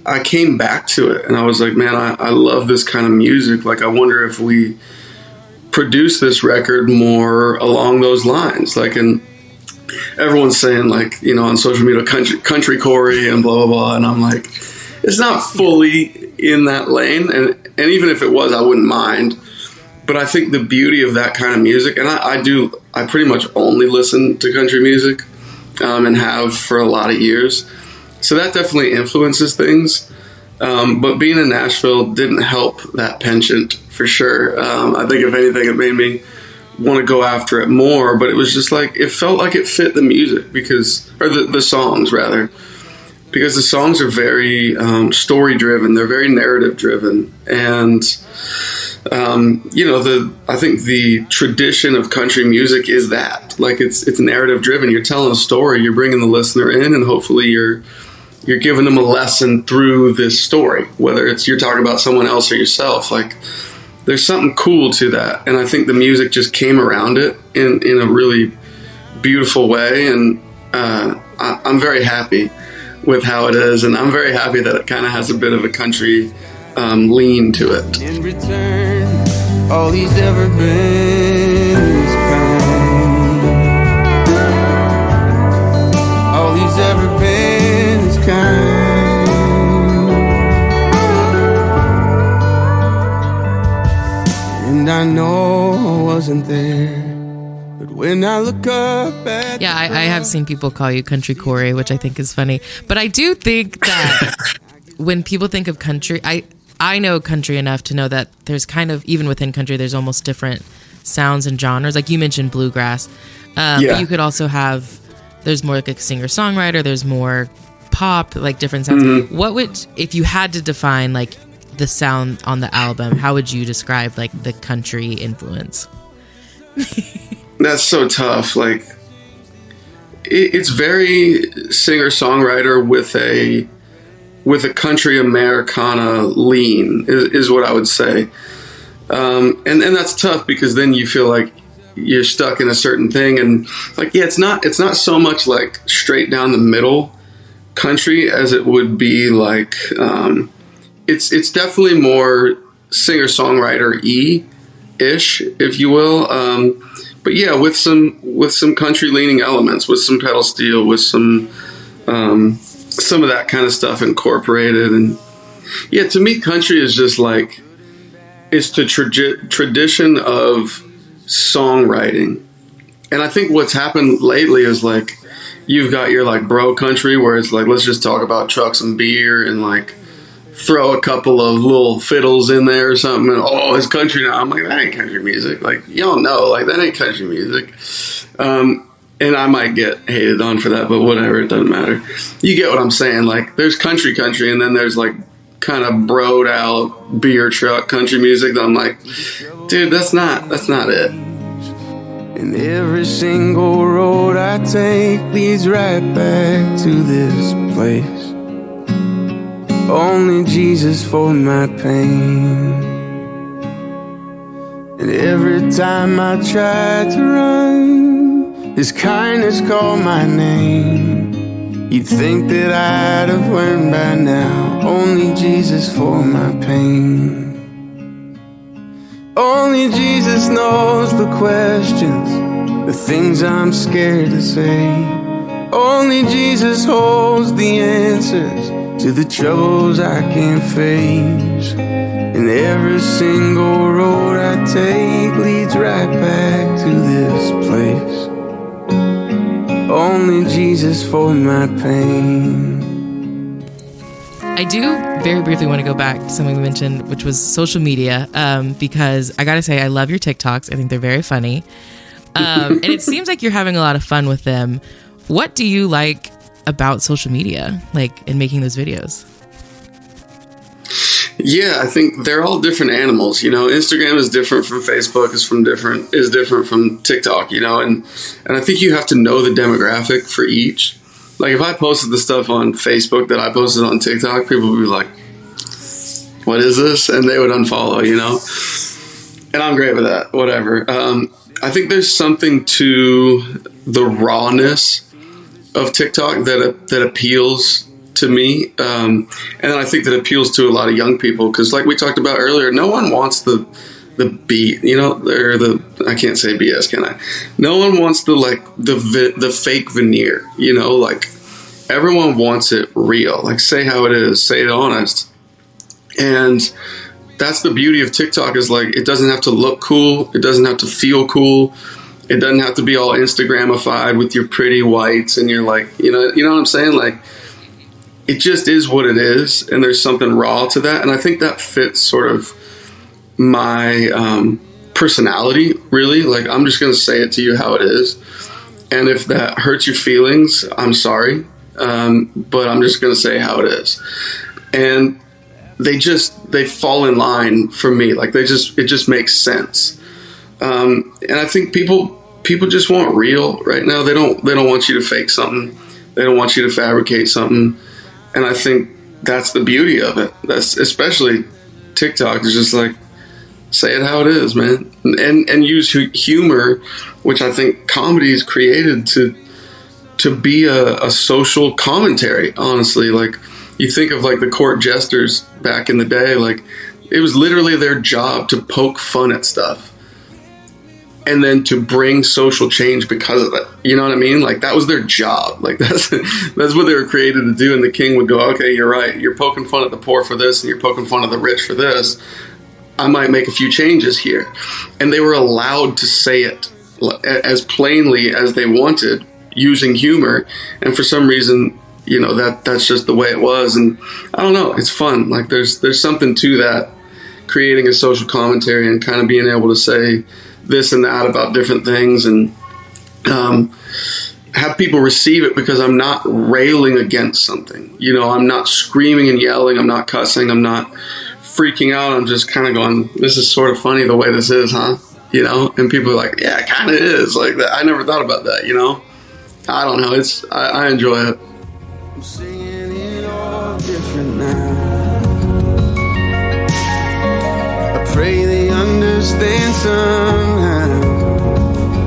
I came back to it and I was like, man, I love this kind of music. Like, I wonder if we produce this record more along those lines. Like, and everyone's saying, like, on social media, country Cory and blah, blah, blah. And I'm like, it's not fully in that lane. And even if it was, I wouldn't mind. But I think the beauty of that kind of music, and I pretty much only listen to country music, and have for a lot of years. So that definitely influences things. But being in Nashville didn't help that penchant, for sure. I think if anything, it made me want to go after it more. But it was just like, it felt like it fit the music, or the songs rather, because the songs are very story driven. They're very narrative driven. And, I think the tradition of country music is that, like, it's narrative driven. You're telling a story, you're bringing the listener in, and hopefully you're giving them a lesson through this story, whether it's you're talking about someone else or yourself. Like, there's something cool to that. And I think the music just came around it in a really beautiful way. And I'm very happy with how it is. And I'm very happy that it kind of has a bit of a country lean to it. In return, all he's ever been is kind. All he's ever been is kind. And I know I wasn't there, but when I look up at Yeah, I have seen people call you Country Cory, which I think is funny. But I do think that when people think of country, I know country enough to know that there's kind of, even within country, there's almost different sounds and genres. Like you mentioned bluegrass. But you could also have, there's more like a singer-songwriter, there's more pop, like different sounds. Mm-hmm. What would, if you had to define like the sound on the album, how would you describe like the country influence? That's so tough. Like, it's very singer-songwriter with a country Americana lean is what I would say. And that's tough, because then you feel like you're stuck in a certain thing. And like, yeah, it's not so much like straight down the middle country as it would be like, it's definitely more singer-songwriter-y-ish, if you will. But yeah, with some country leaning elements, with some pedal steel, with some of that kind of stuff incorporated. And yeah, to me, country is just like, it's the tradition of songwriting. And I think what's happened lately is like, you've got your like bro country, where it's like, let's just talk about trucks and beer and like throw a couple of little fiddles in there or something, and oh, it's country now. I'm like, that ain't country music. Like, you don't know, like, that ain't country music. And I might get hated on for that, but whatever, it doesn't matter. You get what I'm saying? Like, there's country, and then there's like kind of broed out beer truck country music that I'm like, dude, that's not it. And every single road I take leads right back to this place. Only Jesus for my pain. And every time I tried to run, His kindness called my name. You'd think that I'd have learned by now, only Jesus for my pain. Only Jesus knows the questions, the things I'm scared to say. Only Jesus holds the answers to the troubles I can't face. And every single road I take leads right back to this place. Only Jesus for my pain. I do very briefly want to go back to something we mentioned, which was social media, because I gotta say I love your TikToks. I think they're very funny, and it seems like you're having a lot of fun with them. What do you like about social media, like in making those videos? Yeah, I think they're all different animals. You know, Instagram is different from Facebook, is different from TikTok. You know, and I think you have to know the demographic for each. Like if I posted the stuff on Facebook that I posted on TikTok, people would be like, "What is this?" And they would unfollow. You know, and I'm great with that. Whatever. I think there's something to the rawness of TikTok that appeals to me, and I think that appeals to a lot of young people because, like we talked about earlier, no one wants the beat, you know, or I can't say BS, can I? No one wants the fake veneer, you know, like everyone wants it real, like say how it is, say it honest, and that's the beauty of TikTok is like it doesn't have to look cool, it doesn't have to feel cool. It doesn't have to be all Instagramified with your pretty whites and you're like, you know what I'm saying? Like, it just is what it is, and there's something raw to that, and I think that fits sort of my personality, really. Like, I'm just going to say it to you how it is, and if that hurts your feelings, I'm sorry, but I'm just going to say how it is. And they fall in line for me. Like, it just makes sense. And I think people just want real right now. They don't want you to fake something. They don't want you to fabricate something. And I think that's the beauty of it. That's especially TikTok is just like, say it how it is, man. And use humor, which I think comedy is created to be a social commentary, honestly. Like you think of like the court jesters back in the day, like it was literally their job to poke fun at stuff. And then to bring social change because of it. You know what I mean? Like that was their job. Like that's what they were created to do. And the king would go, okay, you're right. You're poking fun at the poor for this and you're poking fun at the rich for this. I might make a few changes here. And they were allowed to say it as plainly as they wanted using humor. And for some reason, you know, that's just the way it was. And I don't know, it's fun. Like there's something to that, creating a social commentary and kind of being able to say this and that about different things and have people receive it because I'm not railing against something. You know, I'm not screaming and yelling. I'm not cussing. I'm not freaking out. I'm just kind of going, this is sort of funny the way this is, huh? You know, and people are like, yeah, it kind of is like that. I never thought about that, you know? I don't know. I enjoy it. I'm singing it all different now. I pray they understand somehow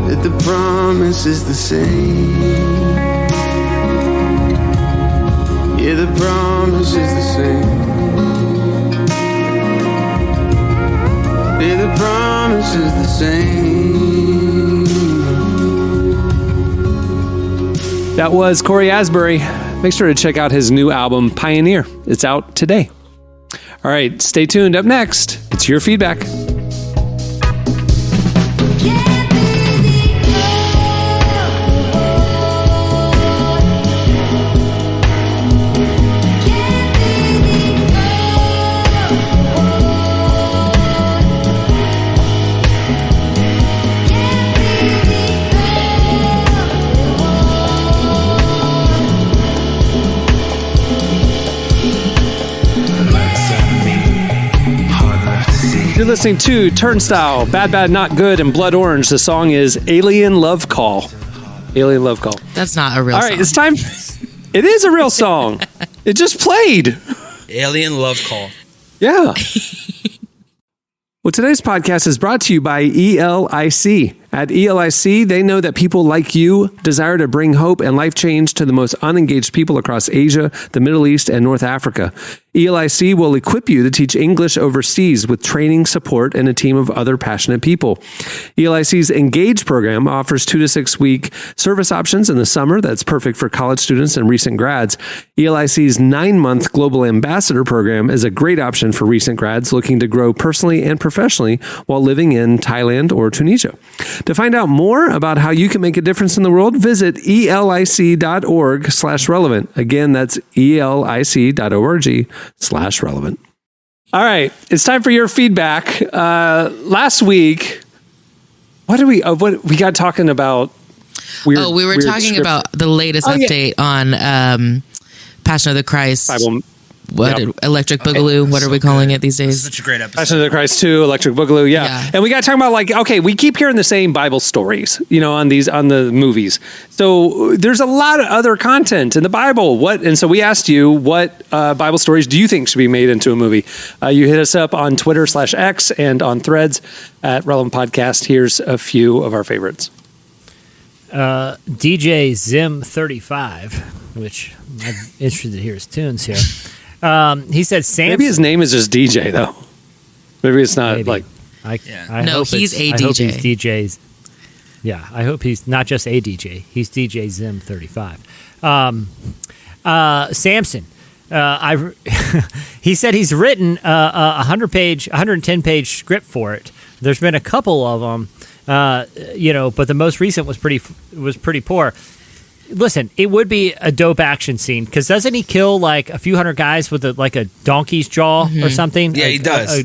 that the promise is the same. Yeah, the promise is the same. Yeah, the promise is the same. That was Cory Asbury. Make sure to check out his new album, Pioneer. It's out today. All right, stay tuned. Up next, it's your feedback. You're listening to Turnstile, Bad Bad Not Good, and Blood Orange. The song is Alien Love Call. Alien Love Call. That's not a real song. All right, it's time. It is a real song. It just played. Alien Love Call. Yeah. Well, today's podcast is brought to you by ELIC. At ELIC, they know that people like you desire to bring hope and life change to the most unengaged people across Asia, the Middle East, and North Africa. ELIC will equip you to teach English overseas with training, support, and a team of other passionate people. ELIC's Engage program offers 2 to 6 week service options in the summer that's perfect for college students and recent grads. ELIC's 9-month Global Ambassador program is a great option for recent grads looking to grow personally and professionally while living in Thailand or Tunisia. To find out more about how you can make a difference in the world, visit elic.org/relevant. Again, that's elic.org/relevant. All right, it's time for your feedback. Last week, what we got talking about? We were talking about the latest update on Passion of the Christ. Electric Boogaloo? What are we calling it these days? Such a great episode. Passion of the Christ 2, Electric Boogaloo, yeah. And we got talking about we keep hearing the same Bible stories, on the movies. So there's a lot of other content in the Bible. And so we asked you, what Bible stories do you think should be made into a movie? You hit us up on Twitter/X and on Threads at Relevant Podcast. Here's a few of our favorites. DJ Zim35, which I'm interested to hear his tunes here. He said Samson. Maybe his name is just DJ, though. Maybe it's not I no, he's a DJ. I hope he's DJ's. Yeah, I hope he's not just a DJ. He's DJ Zim35. Samson. He said he's written a 110-page script for it. There's been a couple of them, but the most recent was pretty poor. Listen, it would be a dope action scene because doesn't he kill a few hundred guys with a donkey's jaw or something? Yeah, he does.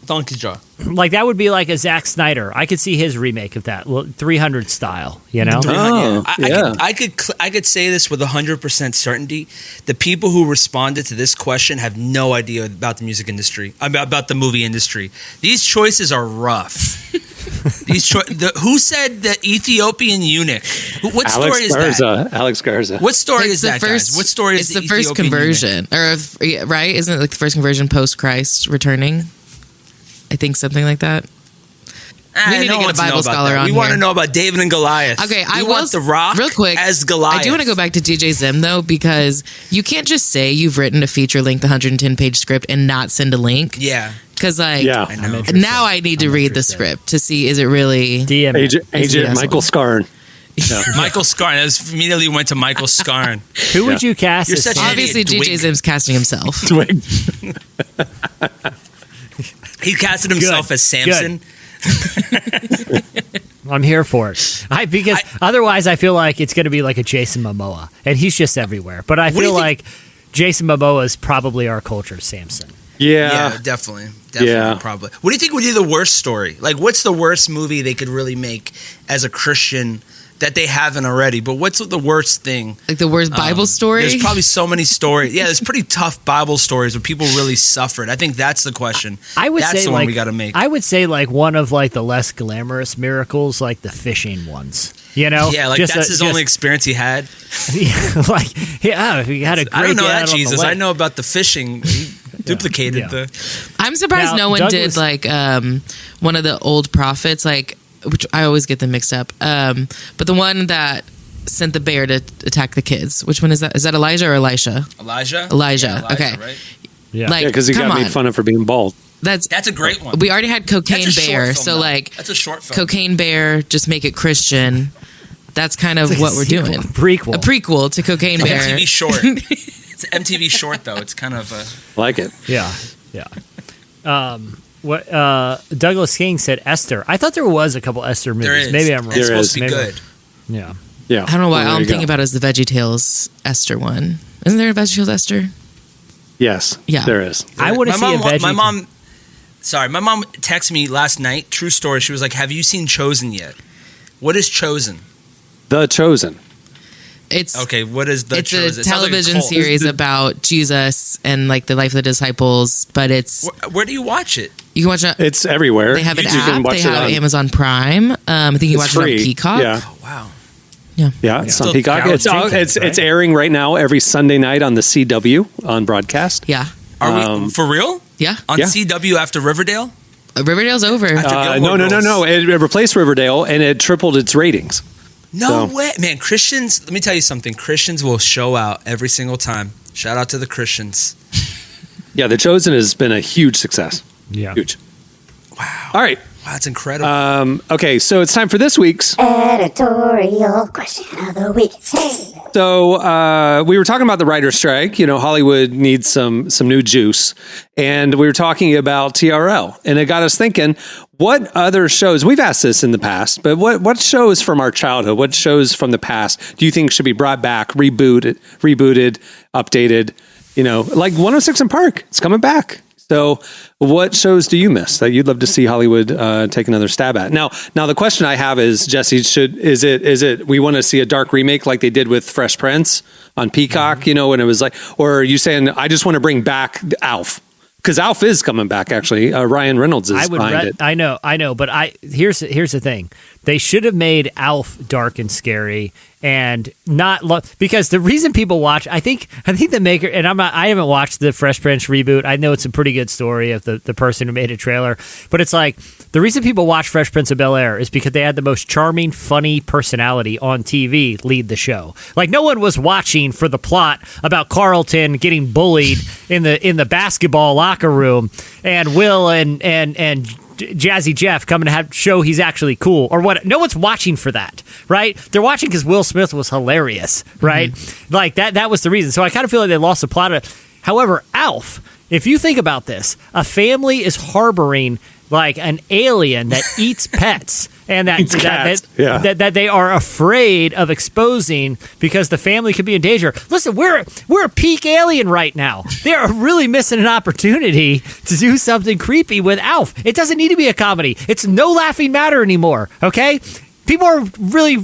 Donkey's jaw. That would be like a Zack Snyder. I could see his remake of that, 300 style. I could say this with 100% certainty. The people who responded to this question have no idea about the music industry, about the movie industry. These choices are rough. Who said the Ethiopian eunuch? What story is that? Alex Garza. What story is that, guys? What story is the first conversion? Right? Isn't it the first conversion post Christ returning? I think something like that. We need to get a Bible scholar on here. We want to know about David and Goliath. Okay, I want The Rock real quick as Goliath. I do want to go back to DJ Zim though, because you can't just say you've written a feature-length 110-page script and not send a link. Yeah. Because I know. Now I need to read the script to see is it really Agent Michael Scarn. No. Michael Scarn. I immediately went to Michael Scarn. Who would you cast? You're such obviously DJ Zim's casting himself. He casted himself as Samson. I'm here for it. Otherwise I feel like it's going to be like a Jason Momoa, and he's just everywhere. But I feel like Jason Momoa is probably our culture's Samson. Yeah, definitely, probably. What do you think would be the worst story? What's the worst movie they could really make as a Christian that they haven't already? But what's the worst thing? The worst Bible story? There's probably so many stories. Yeah, there's pretty tough Bible stories where people really suffered. I think that's the question. That's the one we got to make. I would say one of the less glamorous miracles, the fishing ones. Yeah, that's his only experience he had. He had a great. I don't know that Jesus. I know about the fishing. He duplicated the. I'm surprised no one did one of the old prophets, which I always get them mixed up. But the one that sent the bear to attack the kids. Which one is that? Is that Elijah or Elisha? Elijah. Yeah, Elijah, okay. Right? Yeah, because he got made fun of for being bald. That's a great one. We already had Cocaine Bear, so that's a short film. Cocaine Bear, just make it Christian. That's kind of what we're doing. A prequel to Cocaine Bear. MTV short. It's MTV short though. It's kind of like it. Yeah. What Douglas King said, Esther. I thought there was a couple Esther movies. There is. Maybe I'm wrong. It's supposed to be good. Yeah. Yeah. I don't know why all I'm thinking about is the VeggieTales Esther one. Isn't there a VeggieTales Esther? Yes. Yeah. There is. I want to see a Veggie. My mom texted me last night. True story. She was like, "Have you seen Chosen yet?" What is Chosen? The Chosen. It's okay. What is the Chosen? It's a television series about Jesus and the life of the disciples. But it's where do you watch it? You can watch it. It's everywhere. They have an app. They have Amazon Prime. I think you can watch it on Peacock. Yeah. Oh, wow. Yeah, it's on Peacock. It's airing right now every Sunday night on the CW on broadcast. Yeah. Are we for real? Yeah. On CW after Riverdale? Riverdale's over. No. It replaced Riverdale, and it tripled its ratings. No way. Man, Christians, let me tell you something. Christians will show out every single time. Shout out to the Christians. Yeah, The Chosen has been a huge success. Yeah. Huge. Wow. All right. Wow, that's incredible. Okay, so it's time for this week's editorial question of the week. Hey. So we were talking about the writer's strike. You know, Hollywood needs some new juice. And we were talking about TRL. And it got us thinking, what other shows, we've asked this in the past, but what shows from our childhood, what shows from the past do you think should be brought back, rebooted, updated? You know, like 106 in Park, it's coming back. So what shows do you miss that you'd love to see Hollywood take another stab at? Now the question I have is, Jesse, is it we want to see a dark remake like they did with Fresh Prince on Peacock, you know, when it was like, or are you saying I just want to bring back Alf? Because Alf is coming back, actually. Ryan Reynolds is behind it. I know, but here's the thing. They should have made Alf dark and scary and not because the reason people watch, I think the maker, and I haven't watched the Fresh Prince reboot. I know it's a pretty good story of the person who made a trailer, but it's like the reason people watch Fresh Prince of Bel-Air is because they had the most charming, funny personality on TV lead the show. Like no one was watching for the plot about Carlton getting bullied in the basketball locker room and Will and Jazzy Jeff coming to show he's actually cool or what. No one's watching for that, right? They're watching because Will Smith was hilarious, right? Mm-hmm. Like that was the reason. So I kind of feel like they lost the plot of it. However, Alf, if you think about this, a family is harboring like an alien that eats pets and that they are afraid of exposing because the family could be in danger. Listen, we're a peak alien right now. They are really missing an opportunity to do something creepy with Alf. It doesn't need to be a comedy. It's no laughing matter anymore, okay? People are really,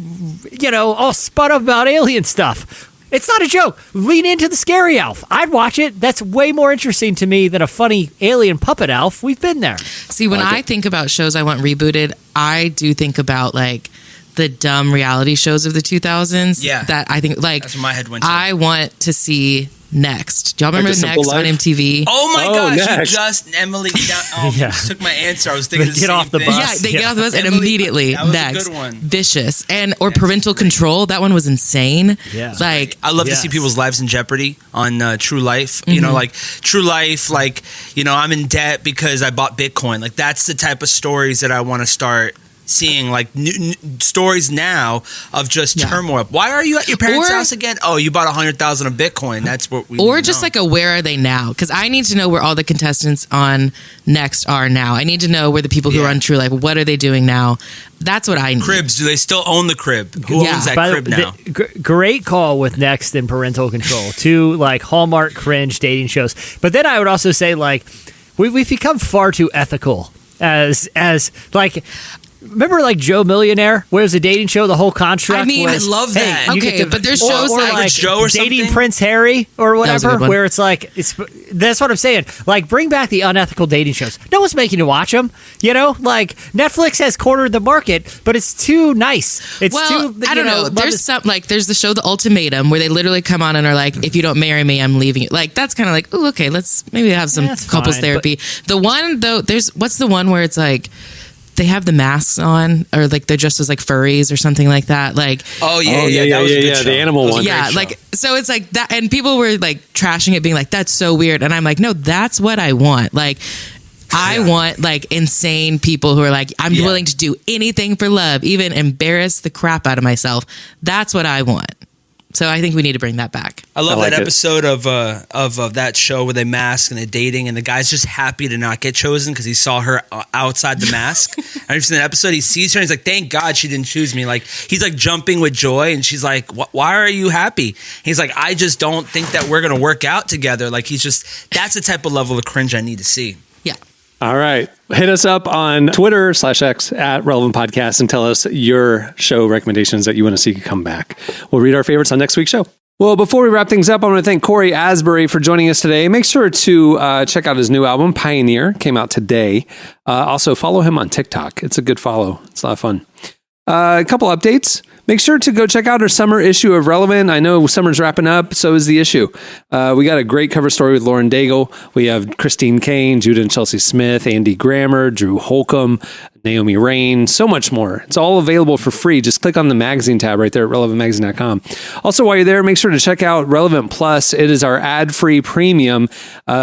all spun up about alien stuff. It's not a joke. Lean into the scary Alf. I'd watch it. That's way more interesting to me than a funny alien puppet Alf. We've been there. See, when I think about shows I want rebooted, I do think about like the dumb reality shows of the 2000s. Yeah. That I think like that's where my head went to. I want to see Next. Do y'all remember like Next on MTV? Oh my gosh, Next. you just Emily took my answer. I was thinking Get off the bus. Yeah, they get off the bus and immediately that was Next. A good one. Vicious or Parental Control. That one was insane. Yeah. Like I love to see people's lives in jeopardy on True Life. Mm-hmm. You know, like True Life, like, I'm in debt because I bought Bitcoin. Like that's the type of stories that I want to start seeing, like new stories now of just turmoil. Why are you at your parents' house again? Oh, you bought 100,000 of Bitcoin. That's what we. Or just like where are they now? Because I need to know where all the contestants on Next are now. I need to know where the people who are on True Life. What are they doing now? That's what I need. Cribs. Do they still own the crib? Who owns that crib now? Great call with Next and Parental Control. Two like Hallmark cringe dating shows. But then I would also say like we've become far too ethical as like. Remember, like Joe Millionaire, where it was a dating show. The whole construct. I mean, I love that. Hey, okay, but there's shows like Joe or Dating something? Prince Harry or whatever, one. where it's like that's what I'm saying. Like, bring back the unethical dating shows. No one's making you watch them. Like Netflix has cornered the market, but it's too nice. It's too. I don't know. There's there's the show The Ultimatum where they literally come on and are like, if you don't marry me, I'm leaving you. Like that's kind of like, ooh, okay, let's maybe have some couples therapy. The one though, what's the one where it's like. They have the masks on, or like they're dressed as like furries or something like that. Like, that was a good show. The animal one. Yeah, like so it's like that, and people were like trashing it, being like, "That's so weird," and I'm like, "No, that's what I want." Like, I want like insane people who are like, "I'm willing to do anything for love, even embarrass the crap out of myself." That's what I want. So I think we need to bring that back. I love that episode of that show where they mask and they're dating, and the guy's just happy to not get chosen because he saw her outside the mask. And you've seen that episode. He sees her and he's like, "Thank God she didn't choose me." Like he's like jumping with joy, and she's like, "Why are you happy?" He's like, "I just don't think that we're gonna work out together." Like that's the type of level of cringe I need to see. Yeah. All right. Hit us up on Twitter /X at Relevant Podcast and tell us your show recommendations that you want to see come back. We'll read our favorites on next week's show. Well, before we wrap things up, I want to thank Cory Asbury for joining us today. Make sure to check out his new album, Pioneer. Came out today. Also, follow him on TikTok. It's a good follow. It's a lot of fun. A couple updates. make sure to go check out our summer issue of Relevant. I know summer's wrapping up, so is the issue. We got a great cover story with Lauren Daigle. We have Christine Kane, Judah and Chelsea Smith, Andy Grammer, Drew Holcomb, Naomi Rain, so much more. It's all available for free. Just click on the magazine tab right there at relevantmagazine.com. Also, while you're there, make sure to check out Relevant Plus. It is our ad-free premium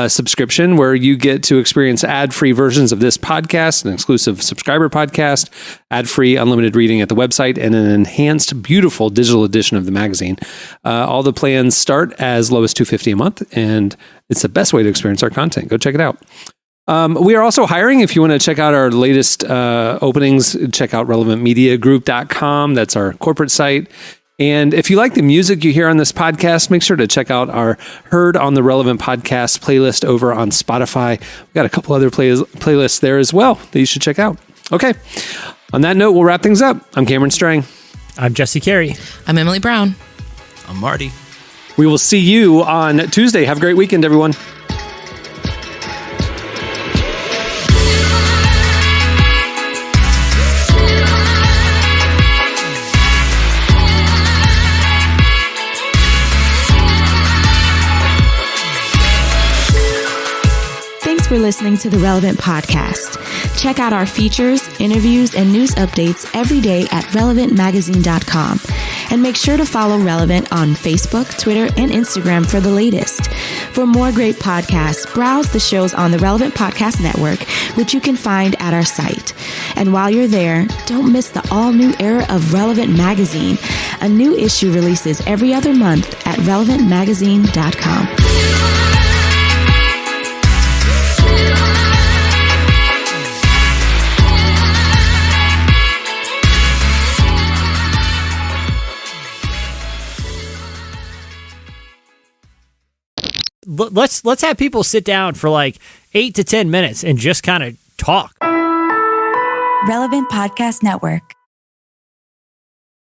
subscription where you get to experience ad-free versions of this podcast, an exclusive subscriber podcast, ad-free unlimited reading at the website, and an enhanced, beautiful digital edition of the magazine. All the plans start as low as $250 a month, and it's the best way to experience our content. Go check it out. We are also hiring. If you want to check out our latest openings, check out relevantmediagroup.com. That's our corporate site. And if you like the music you hear on this podcast, make sure to check out our Heard on the Relevant podcast playlist over on Spotify. We've got a couple other playlists there as well that you should check out. Okay. On that note, we'll wrap things up. I'm Cameron Strang. I'm Jesse Carey. I'm Emily Brown. I'm Marty. We will see you on Tuesday. Have a great weekend, everyone. Thanks for listening to the Relevant Podcast. Check out our features, interviews, and news updates every day at relevantmagazine.com. And make sure to follow Relevant on Facebook, Twitter, and Instagram for the latest. For more great podcasts, browse the shows on the Relevant Podcast Network, which you can find at our site. And while you're there, don't miss the all-new era of Relevant Magazine. A new issue releases every other month at relevantmagazine.com. Let's have people sit down for like 8 to 10 minutes and just kind of talk. Relevant Podcast Network.